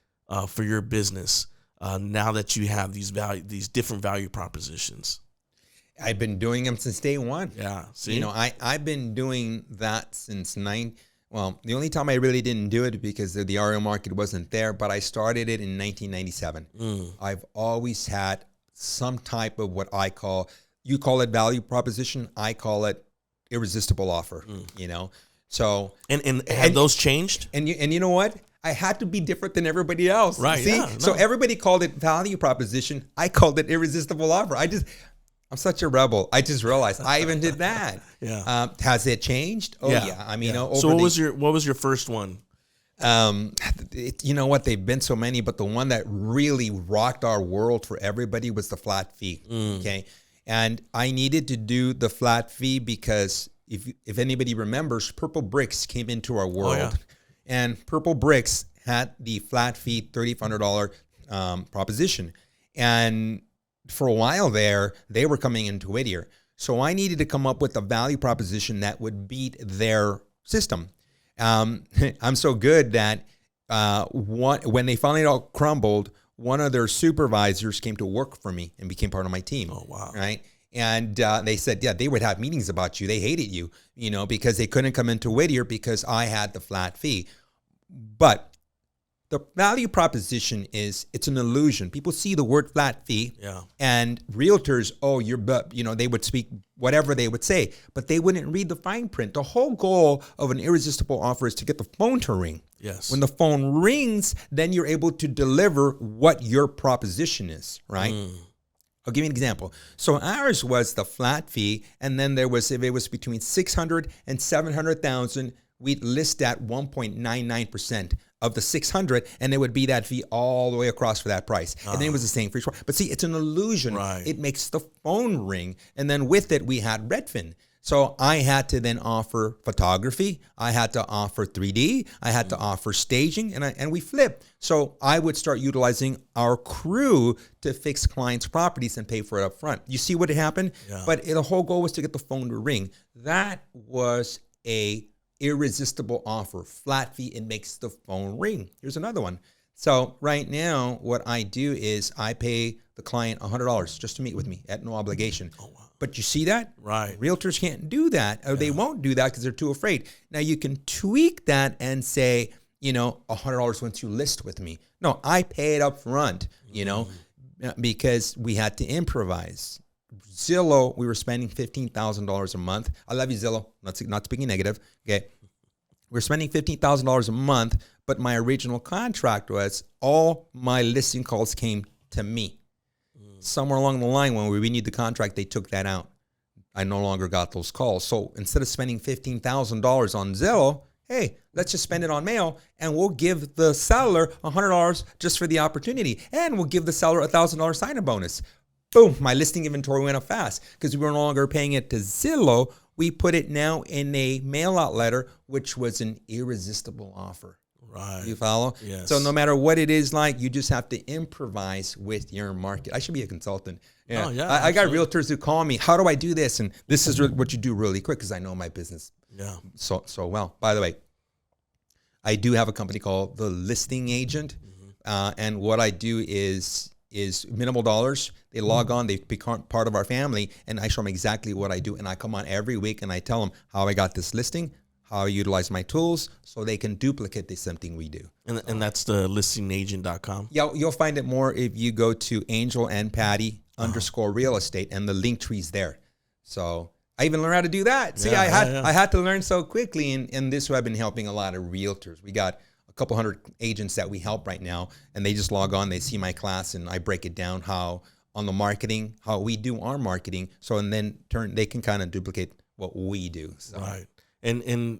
for your business now that you have these different value propositions? I've been doing them since day one. Yeah. See? I've been doing that since the only time I really didn't do it because the REO market wasn't there, but I started it in 1997. I've always had some type of what you call it value proposition, I call it irresistible offer, So and have those changed? And you know what? I had to be different than everybody else. Right. See? Yeah, no. So everybody called it value proposition. I called it irresistible offer. I'm such a rebel. I just realized I even did that. Yeah. Has it changed? Oh yeah. I mean, so what was your first one? You know what? They've been so many, but the one that really rocked our world for everybody was the flat fee. Okay. And I needed to do the flat fee because if anybody remembers, Purple Bricks came into our world, and Purple Bricks had the flat fee $3,500 proposition. And for a while there, they were coming into Whittier. So I needed to come up with a value proposition that would beat their system. I'm so good that when they finally all crumbled, one of their supervisors came to work for me and became part of my team. Oh, wow. Right. And they said, they would have meetings about you. They hated you, because they couldn't come into Whittier because I had the flat fee. But the value proposition it's an illusion. People see the word flat fee, and realtors, they would speak whatever they would say, but they wouldn't read the fine print. The whole goal of an irresistible offer is to get the phone to ring. Yes. When the phone rings, then you're able to deliver what your proposition is, right? I'll give you an example. So ours was the flat fee, and then if it was between 600 and 700,000, we'd list at 1.99% of the 600, and it would be that fee all the way across for that price. And then it was the same for each one. But see, it's an illusion. Right. It makes the phone ring. And then with it, we had Redfin. So I had to then offer photography. I had to offer 3D. I had to offer staging, and we flipped. So I would start utilizing our crew to fix clients' properties and pay for it up front. You see what happened? Yeah. But the whole goal was to get the phone to ring. That was a irresistible offer. Flat fee, it makes the phone ring. Here's another one. So right now, what I do is I pay the client $100 just to meet with me at no obligation. Oh, wow. But you see that? Right. Realtors can't do that, or they won't do that because they're too afraid. Now you can tweak that and say, $100 once you list with me. No, I pay it up front, because we had to improvise. Zillow, we were spending $15,000 a month. I love you, Zillow. Not speaking negative. Okay. We're spending $15,000 a month, but my original contract was all my listing calls came to me. Somewhere along the line, when we renewed the contract, they took that out. I no longer got those calls. So instead of spending $15,000 on Zillow, hey, let's just spend it on mail, and we'll give the seller $100 just for the opportunity, and we'll give the seller a $1,000 sign-up bonus. Boom, my listing inventory went up fast because we were no longer paying it to Zillow. We put it now in a mail-out letter, which was an irresistible offer. Right. You follow? Yes. So no matter what it is like, you just have to improvise with your market. I should be a consultant. Yeah. Oh, yeah, I got absolutely. realtors who call me, how do I do this? And this is what you do really quick because I know my business Yeah. so well. By the way, I do have a company called The Listing Agent. And what I do is minimal dollars. They log on, they become part of our family, and I show them exactly what I do. And I come on every week and I tell them how I got this listing, how I utilize my tools so they can duplicate this something we do. And that's the listingagent.com. Yeah, you'll find it more if you go to Angel and Patty _ real estate, and the link tree's there. So I even learned how to do that. See, I had to learn so quickly, and this way I've been helping a lot of realtors. We got a couple hundred agents that we help right now, and they just log on, they see my class, and I break it down how on the marketing, how we do our marketing. So, and then they can kind of duplicate what we do. So. Right. And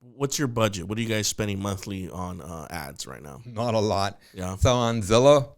what's your budget? What are you guys spending monthly on ads right now? Not a lot. Yeah. So on Zillow,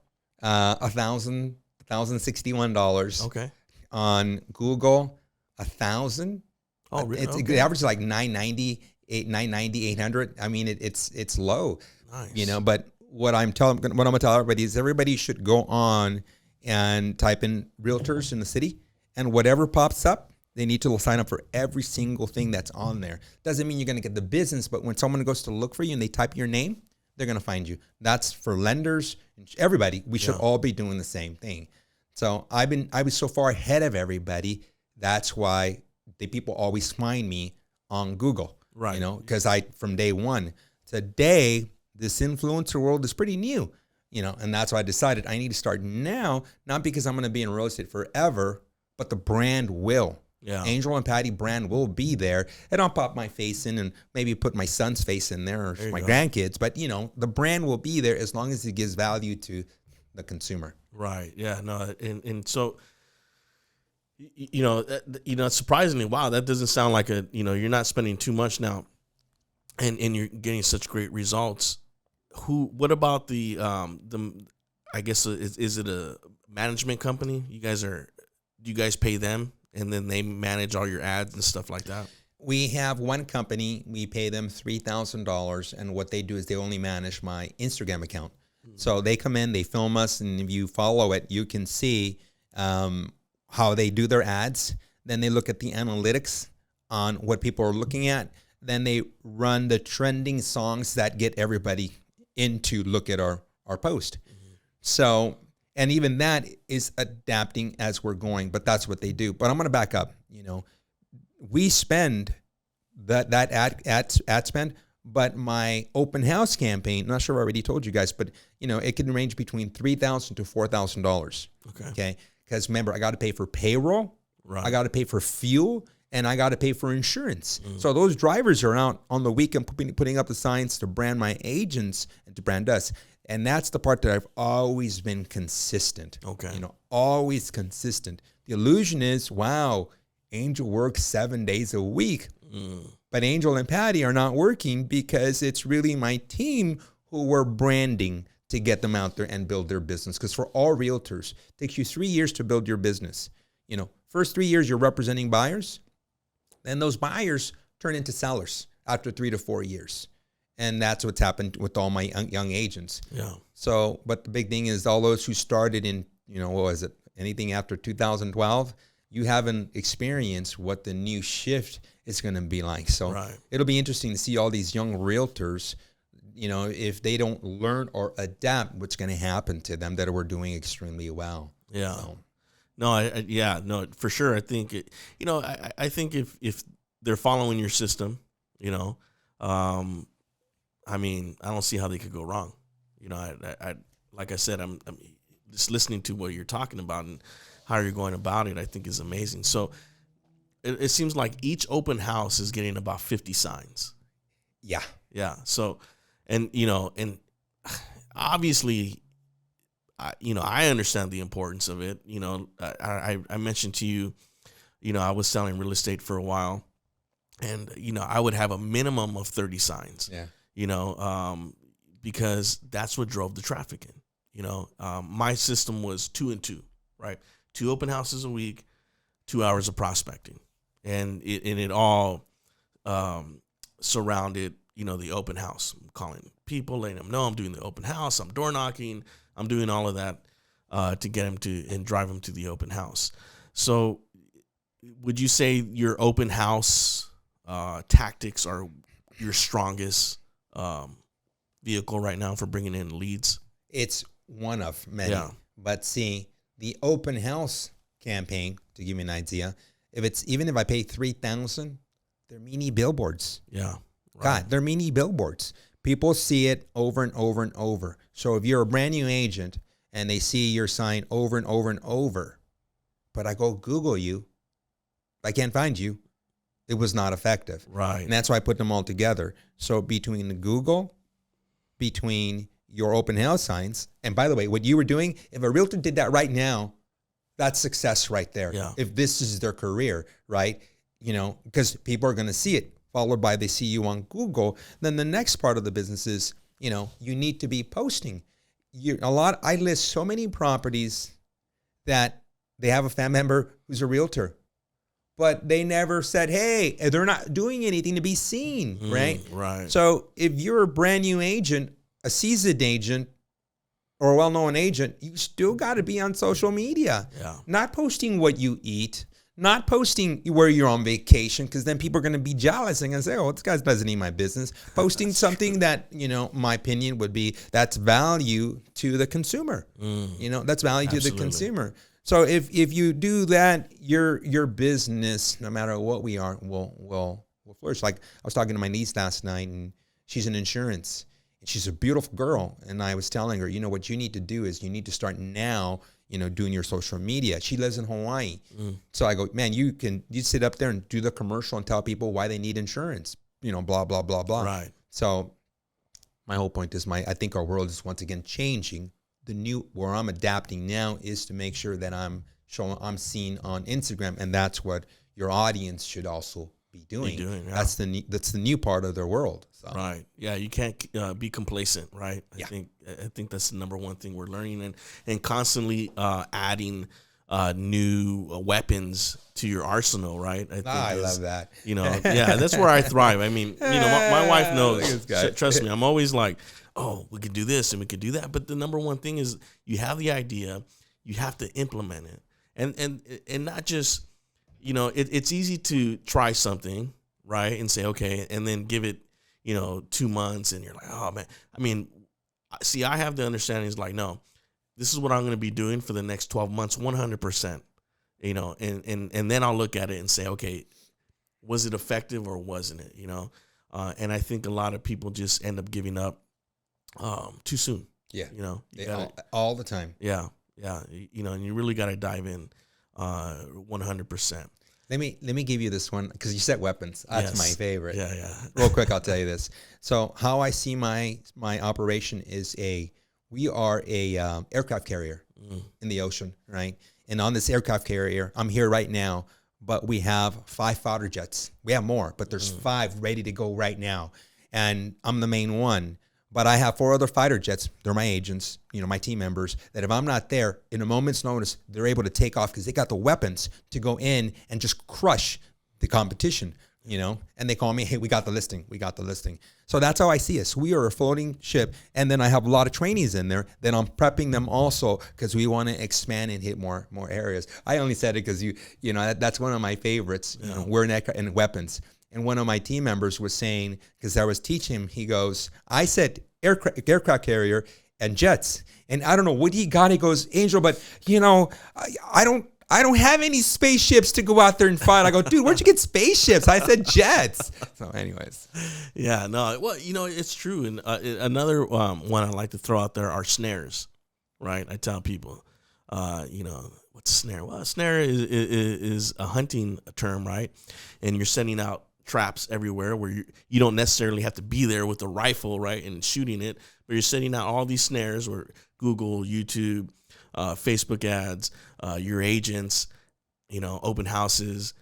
$1,061. Okay. On Google, $1,000. Oh, really? It's Okay. the average is like 800. I mean, it's low. Nice. You know, but what I'm gonna tell everybody is everybody should go on and type in realtors in the city, and whatever pops up, they need to sign up for every single thing that's on there. Doesn't mean you're going to get the business, but when someone goes to look for you and they type your name, they're going to find you. That's for lenders, everybody. We should all be doing the same thing. So I was so far ahead of everybody. That's why the people always find me on Google, right? You know, because from day one. Today, this influencer world is pretty new, you know, and that's why I decided I need to start now, not because I'm going to be in real estate forever, but the brand will. Yeah. Angel and Patty brand will be there, and I'll pop my face in and maybe put my son's face in there or my grandkids. But you know, the brand will be there as long as it gives value to the consumer. Right. Yeah. No. And so, surprisingly, wow, that doesn't sound like you're not spending too much now, and you're getting such great results. What about the I guess is it a management company? Do you guys pay them? And then they manage all your ads and stuff like that? We have one company. We pay them $3,000. And what they do is they only manage my Instagram account. So they come in, they film us, and if you follow it, you can see how they do their ads. Then they look at the analytics on what people are looking at. Then they run the trending songs that get everybody in to look at our post. So... and even that is adapting as we're going, but that's what they do. But I'm going to back up. You know, we spend that ad spend, but my open house campaign, I'm not sure if I already told you guys, but you know, it can range between $3,000 to $4,000. Okay. Because remember, I got to pay for payroll, right? I got to pay for fuel, and I got to pay for insurance. So those drivers are out on the weekend putting up the signs to brand my agents and to brand us. And that's the part that I've always been consistent. Okay. You know, always consistent. The illusion is, wow, Angel works 7 days a week. But Angel and Patty are not working because it's really my team who we're branding to get them out there and build their business. Because for all realtors, it takes you 3 years to build your business. You know, first 3 years you're representing buyers. Then those buyers turn into sellers after 3 to 4 years. And that's what's happened with all my young agents. Yeah. So, but the big thing is all those who started in, you know, what was it? Anything after 2012, you haven't experienced what the new shift is going to be like. So It'll be interesting to see all these young realtors, you know, if they don't learn or adapt, what's going to happen to them that we're doing extremely well. Yeah. So. No, for sure. I think, I think if they're following your system, you know, I mean, I don't see how they could go wrong. You know, I like I said, I'm just listening to what you're talking about and how you're going about it. I think is amazing. So it seems like each open house is getting about 50 signs. Yeah. Yeah. So, and obviously, I understand the importance of it. You know, I mentioned to you, you know, I was selling real estate for a while, and you know, I would have a minimum of 30 signs. Yeah. You know, because that's what drove the traffic in. You know, my system was 2 and 2, right? 2 open houses a week, 2 hours of prospecting, and it all surrounded, the open house. I'm calling people, letting them know I'm doing the open house. I'm door knocking. I'm doing all of that to get them to and drive them to the open house. So would you say your open house tactics are your strongest vehicle right now for bringing in leads? It's one of many. Yeah. But see, the open house campaign, to give you an idea, even if I pay $3,000, they're mini billboards. Yeah. Right. God, they're mini billboards. People see it over and over and over. So if you're a brand new agent and they see your sign over and over and over, but I go Google you, I can't find you, it was not effective. Right. And that's why I put them all together. So between the Google, between your open house signs, and by the way, what you were doing, if a realtor did that right now, that's success right there. Yeah. If this is their career, right? Because people are going to see it, followed by they see you on Google. Then the next part of the business is, you need to be posting. I list so many properties that they have a family member who's a realtor, but they never said, hey, they're not doing anything to be seen, right? Right. So if you're a brand new agent, a seasoned agent, or a well-known agent, you still got to be on social media. Yeah. Not posting what you eat, not posting where you're on vacation, because then people are going to be jealous and going to say, oh, this guy doesn't need my business. Posting something that, my opinion would be that's value to the consumer. That's value to the consumer. So if you do that, your business, no matter what we are, will flourish. Like I was talking to my niece last night, and she's in insurance. And she's a beautiful girl. And I was telling her, what you need to do is you need to start now, doing your social media. She lives in Hawaii. So I go, man, you sit up there and do the commercial and tell people why they need insurance, blah, blah, blah, blah. Right. So my whole point is I think our world is once again changing. Where I'm adapting now is to make sure that I'm seen on Instagram. And that's what your audience should also be doing. Yeah. That's the new part of their world. So. Right. Yeah. You can't be complacent. Right. I think that's the number one thing we're learning, and constantly adding new weapons to your arsenal. Right. I love that. Yeah, that's where I thrive. I mean, my wife knows. Trust me. I'm always like, oh, we could do this and we could do that. But the number one thing is you have the idea, you have to implement it, and not just. It's easy to try something, right, and say, okay, and then give it, 2 months, and you're like, oh, man. I mean, see, I have the understanding is like, no, this is what I'm going to be doing for the next 12 months, 100%, and then I'll look at it and say, okay, was it effective or wasn't it, and I think a lot of people just end up giving up too soon. Yeah. You all the time. Yeah. Yeah. And you really got to dive in. 100%. Let me give you this one because you said weapons. That's my favorite. Yeah. Real quick, I'll tell you this. So how I see my operation is we are a aircraft carrier in the ocean, right? And on this aircraft carrier, I'm here right now, but we have 5 fighter jets. We have more, but there's 5 ready to go right now, and I'm the main one. But I have 4 other fighter jets. They're my agents, my team members, that if I'm not there, in a moment's notice, they're able to take off because they got the weapons to go in and just crush the competition, And they call me, hey, we got the listing. So that's how I see us. We are a floating ship. And then I have a lot of trainees in there. Then I'm prepping them also because we want to expand and hit more areas. I only said it because that's one of my favorites. We're in weapons. And one of my team members was saying, because I was teaching him, he goes, I said aircraft carrier and jets. And I don't know what he got. He goes, Angel, but I don't have any spaceships to go out there and fight. I go, dude, where'd you get spaceships? I said jets. So anyways. Yeah, no, well, it's true. And another one I like to throw out there are snares, right? I tell people, what's a snare? Well, a snare is a hunting term, right? And you're sending out traps everywhere where you don't necessarily have to be there with a rifle, right, and shooting it, but you're setting out all these snares where Google, YouTube, Facebook ads, your agents, open houses,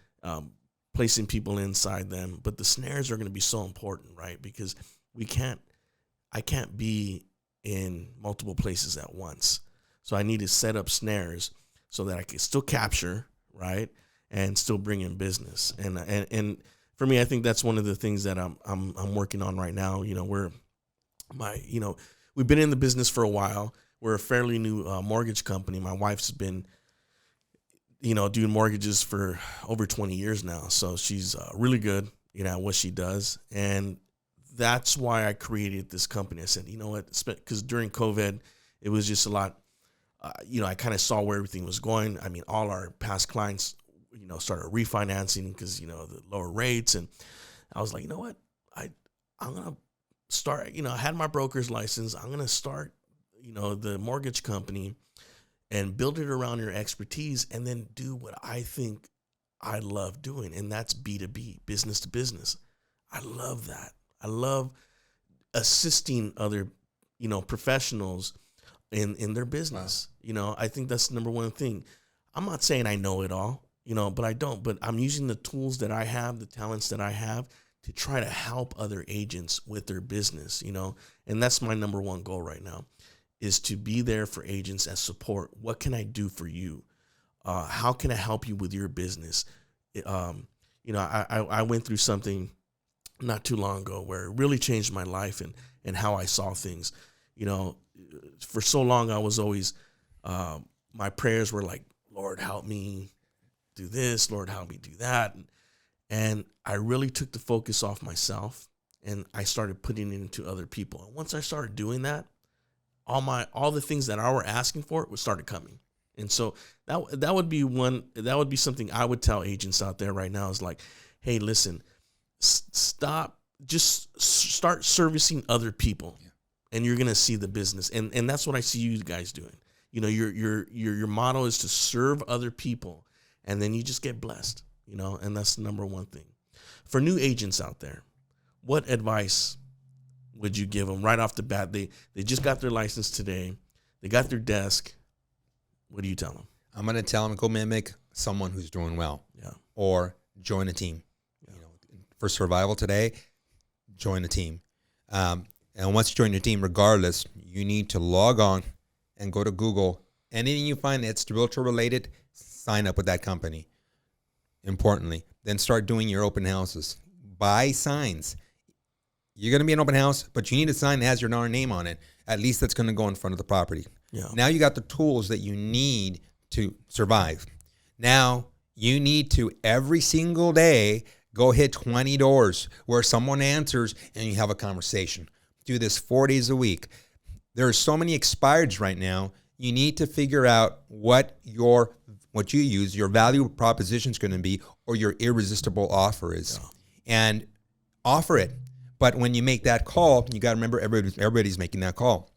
placing people inside them. But the snares are going to be so important, right? Because I can't be in multiple places at once. So I need to set up snares so that I can still capture, right, and still bring in business. And for me, I think that's one of the things that I'm working on right now. You know, we've been in the business for a while. We're a fairly new mortgage company. My wife's been, doing mortgages for over 20 years now. So she's really good, at what she does. And that's why I created this company. I said, you know what, because during COVID, it was just a lot, I kind of saw where everything was going. I mean, all our past clients, started refinancing because, the lower rates. And I was like, you know what, I'm going to start, I had my broker's license. I'm going to start, the mortgage company and build it around your expertise and then do what I think I love doing. And that's B2B, business to business. I love that. I love assisting other, professionals in their business. Wow. I think that's the number one thing. I'm not saying I know it all, but I don't. But I'm using the tools that I have, the talents that I have to try to help other agents with their business, and that's my number one goal right now, is to be there for agents as support. What can I do for you? How can I help you with your business? I went through something not too long ago where it really changed my life and how I saw things. For so long I was always, my prayers were like, Lord, help me do this. Lord, help me do that. And I really took the focus off myself and I started putting it into other people. And once I started doing that, all the things that I were asking for started coming. And so that would be something I would tell agents out there right now is like, hey, listen, start servicing other people, and you're gonna see the business. And that's what I see you guys doing. Your motto is to serve other people, and then you just get blessed. And that's the number one thing. For new agents out there, what advice would you give them right off the bat? They just got their license today. They got their desk. What do you tell them? I'm going to tell them, go mimic someone who's doing well. Yeah. Or join a team. Yeah. For survival today, join a team. And once you join your team, regardless, you need to log on and go to Google. Anything you find that's realtor related, sign up with that company. Importantly, then start doing your open houses. Buy signs. You're going to be an open house, but you need a sign that has your name on it. At least that's going to go in front of the property. Yeah. Now you got the tools that you need to survive. Now you need to every single day go hit 20 doors where someone answers and you have a conversation. Do this 4 days a week. There are so many expireds right now. You need to figure out what you use, your value proposition is going to be, or your irresistible offer is. Yeah. And offer it. But when you make that call, you got to remember everybody's making that call.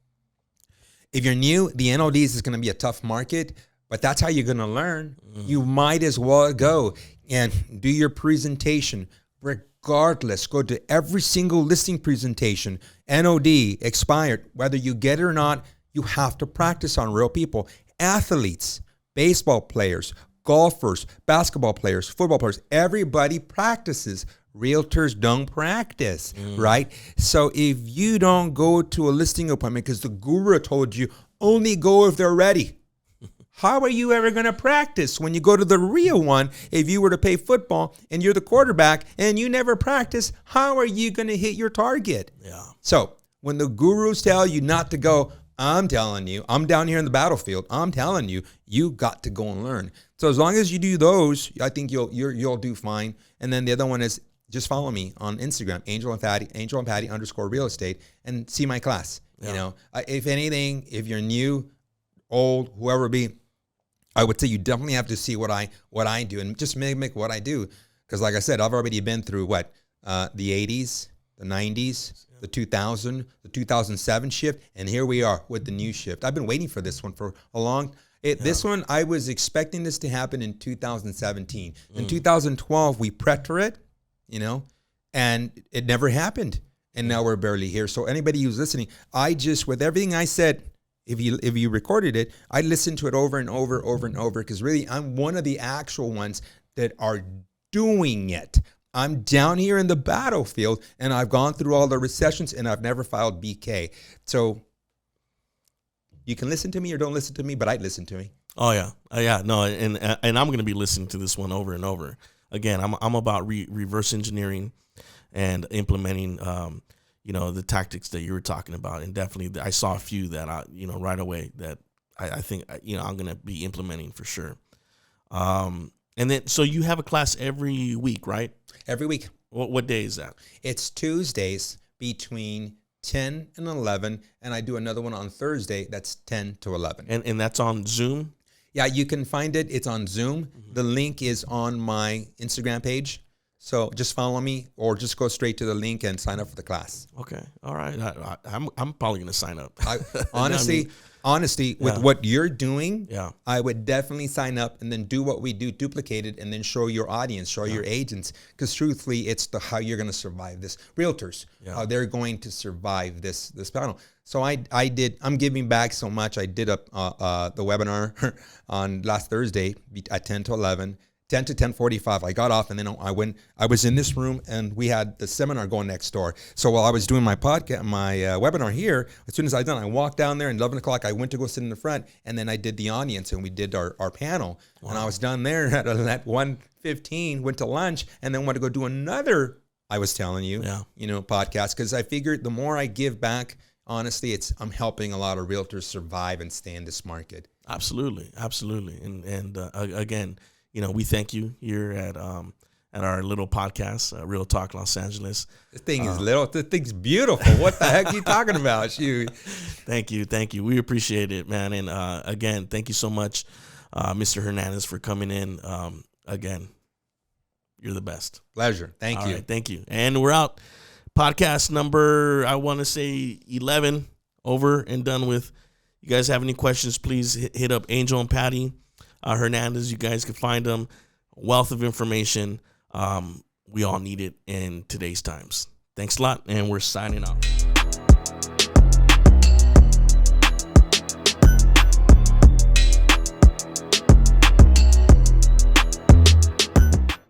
If you're new, the NODs is going to be a tough market, but that's how you're going to learn. You might as well go and do your presentation. Regardless, go to every single listing presentation, NOD, expired. Whether you get it or not, you have to practice on real people. Athletes, baseball players, golfers, basketball players, football players, everybody practices. Realtors don't practice, right? So if you don't go to a listing appointment because the guru told you only go if they're ready, how are you ever going to practice when you go to the real one? If you were to play football and you're the quarterback and you never practice, how are you going to hit your target? Yeah. So when the gurus tell you not to go, I'm telling you, I'm down here in the battlefield. I'm telling you, you got to go and learn. So as long as you do those, I think you'll do fine. And then the other one is, just follow me on Instagram, Angel and Patty _real estate, and see my class. Yeah. If anything, if you're new, old, whoever be, I would say you definitely have to see what I do and just mimic what I do. Because like I said, I've already been through the 80s, the 90s, the 2000, the 2007 shift, and here we are with the new shift. I've been waiting for this one for a long. This one, I was expecting this to happen in 2017. In 2012, we prepped for it. And it never happened. And now we're barely here. So anybody who's listening, with everything I said, if you recorded it, I listened to it over and over because really I'm one of the actual ones that are doing it. I'm down here in the battlefield and I've gone through all the recessions and I've never filed BK. So you can listen to me or don't listen to me, but I'd listen to me. Oh yeah. No. And I'm going to be listening to this one over and over. again, I'm about reverse engineering and implementing, the tactics that you were talking about. And definitely I saw a few that right away that I think, I'm going to be implementing for sure. And then, so you have a class every week, right? Every week. What day is that? It's Tuesdays between 10 and 11, and I do another one on Thursday that's 10 to 11. And that's on Zoom? Yeah, you can find it. It's on Zoom. Mm-hmm. The link is on my Instagram page. So just follow me or just go straight to the link and sign up for the class. Okay. All right. I'm probably going to sign up. Honestly, with what you're doing, yeah, I would definitely sign up and then do what we do, duplicate it, and then show your audience, show your agents. Because truthfully, it's how you're going to survive this. Realtors, how they're going to survive this panel. So I'm giving back so much. I did the webinar on last Thursday at 10 to 11. 10 to 10:45. I got off and then I was in this room and we had the seminar going next door. So while I was doing my webinar here, as soon as I done, I walked down there and 11 o'clock, I went to go sit in the front and then I did the audience and we did our panel. Wow. And I was done there at 1:15, went to lunch and then went to go do another, I was telling you, podcast. Cause I figured the more I give back, honestly, I'm helping a lot of realtors survive and stay in this market. Absolutely. And again, we thank you here at our little podcast, Real Talk Los Angeles. This thing is little. This thing's beautiful. What the heck are you talking about? Shoot. Thank you. We appreciate it, man. And again, thank you so much, Mr. Hernandez, for coming in. Again, you're the best. Pleasure. Thank you. All right, thank you. And we're out. Podcast number, I want to say 11, over and done with. You guys have any questions, please hit up Angel and Patty Hernandez. You guys can find them. Wealth of information. We all need it in today's times. Thanks a lot, and we're signing off.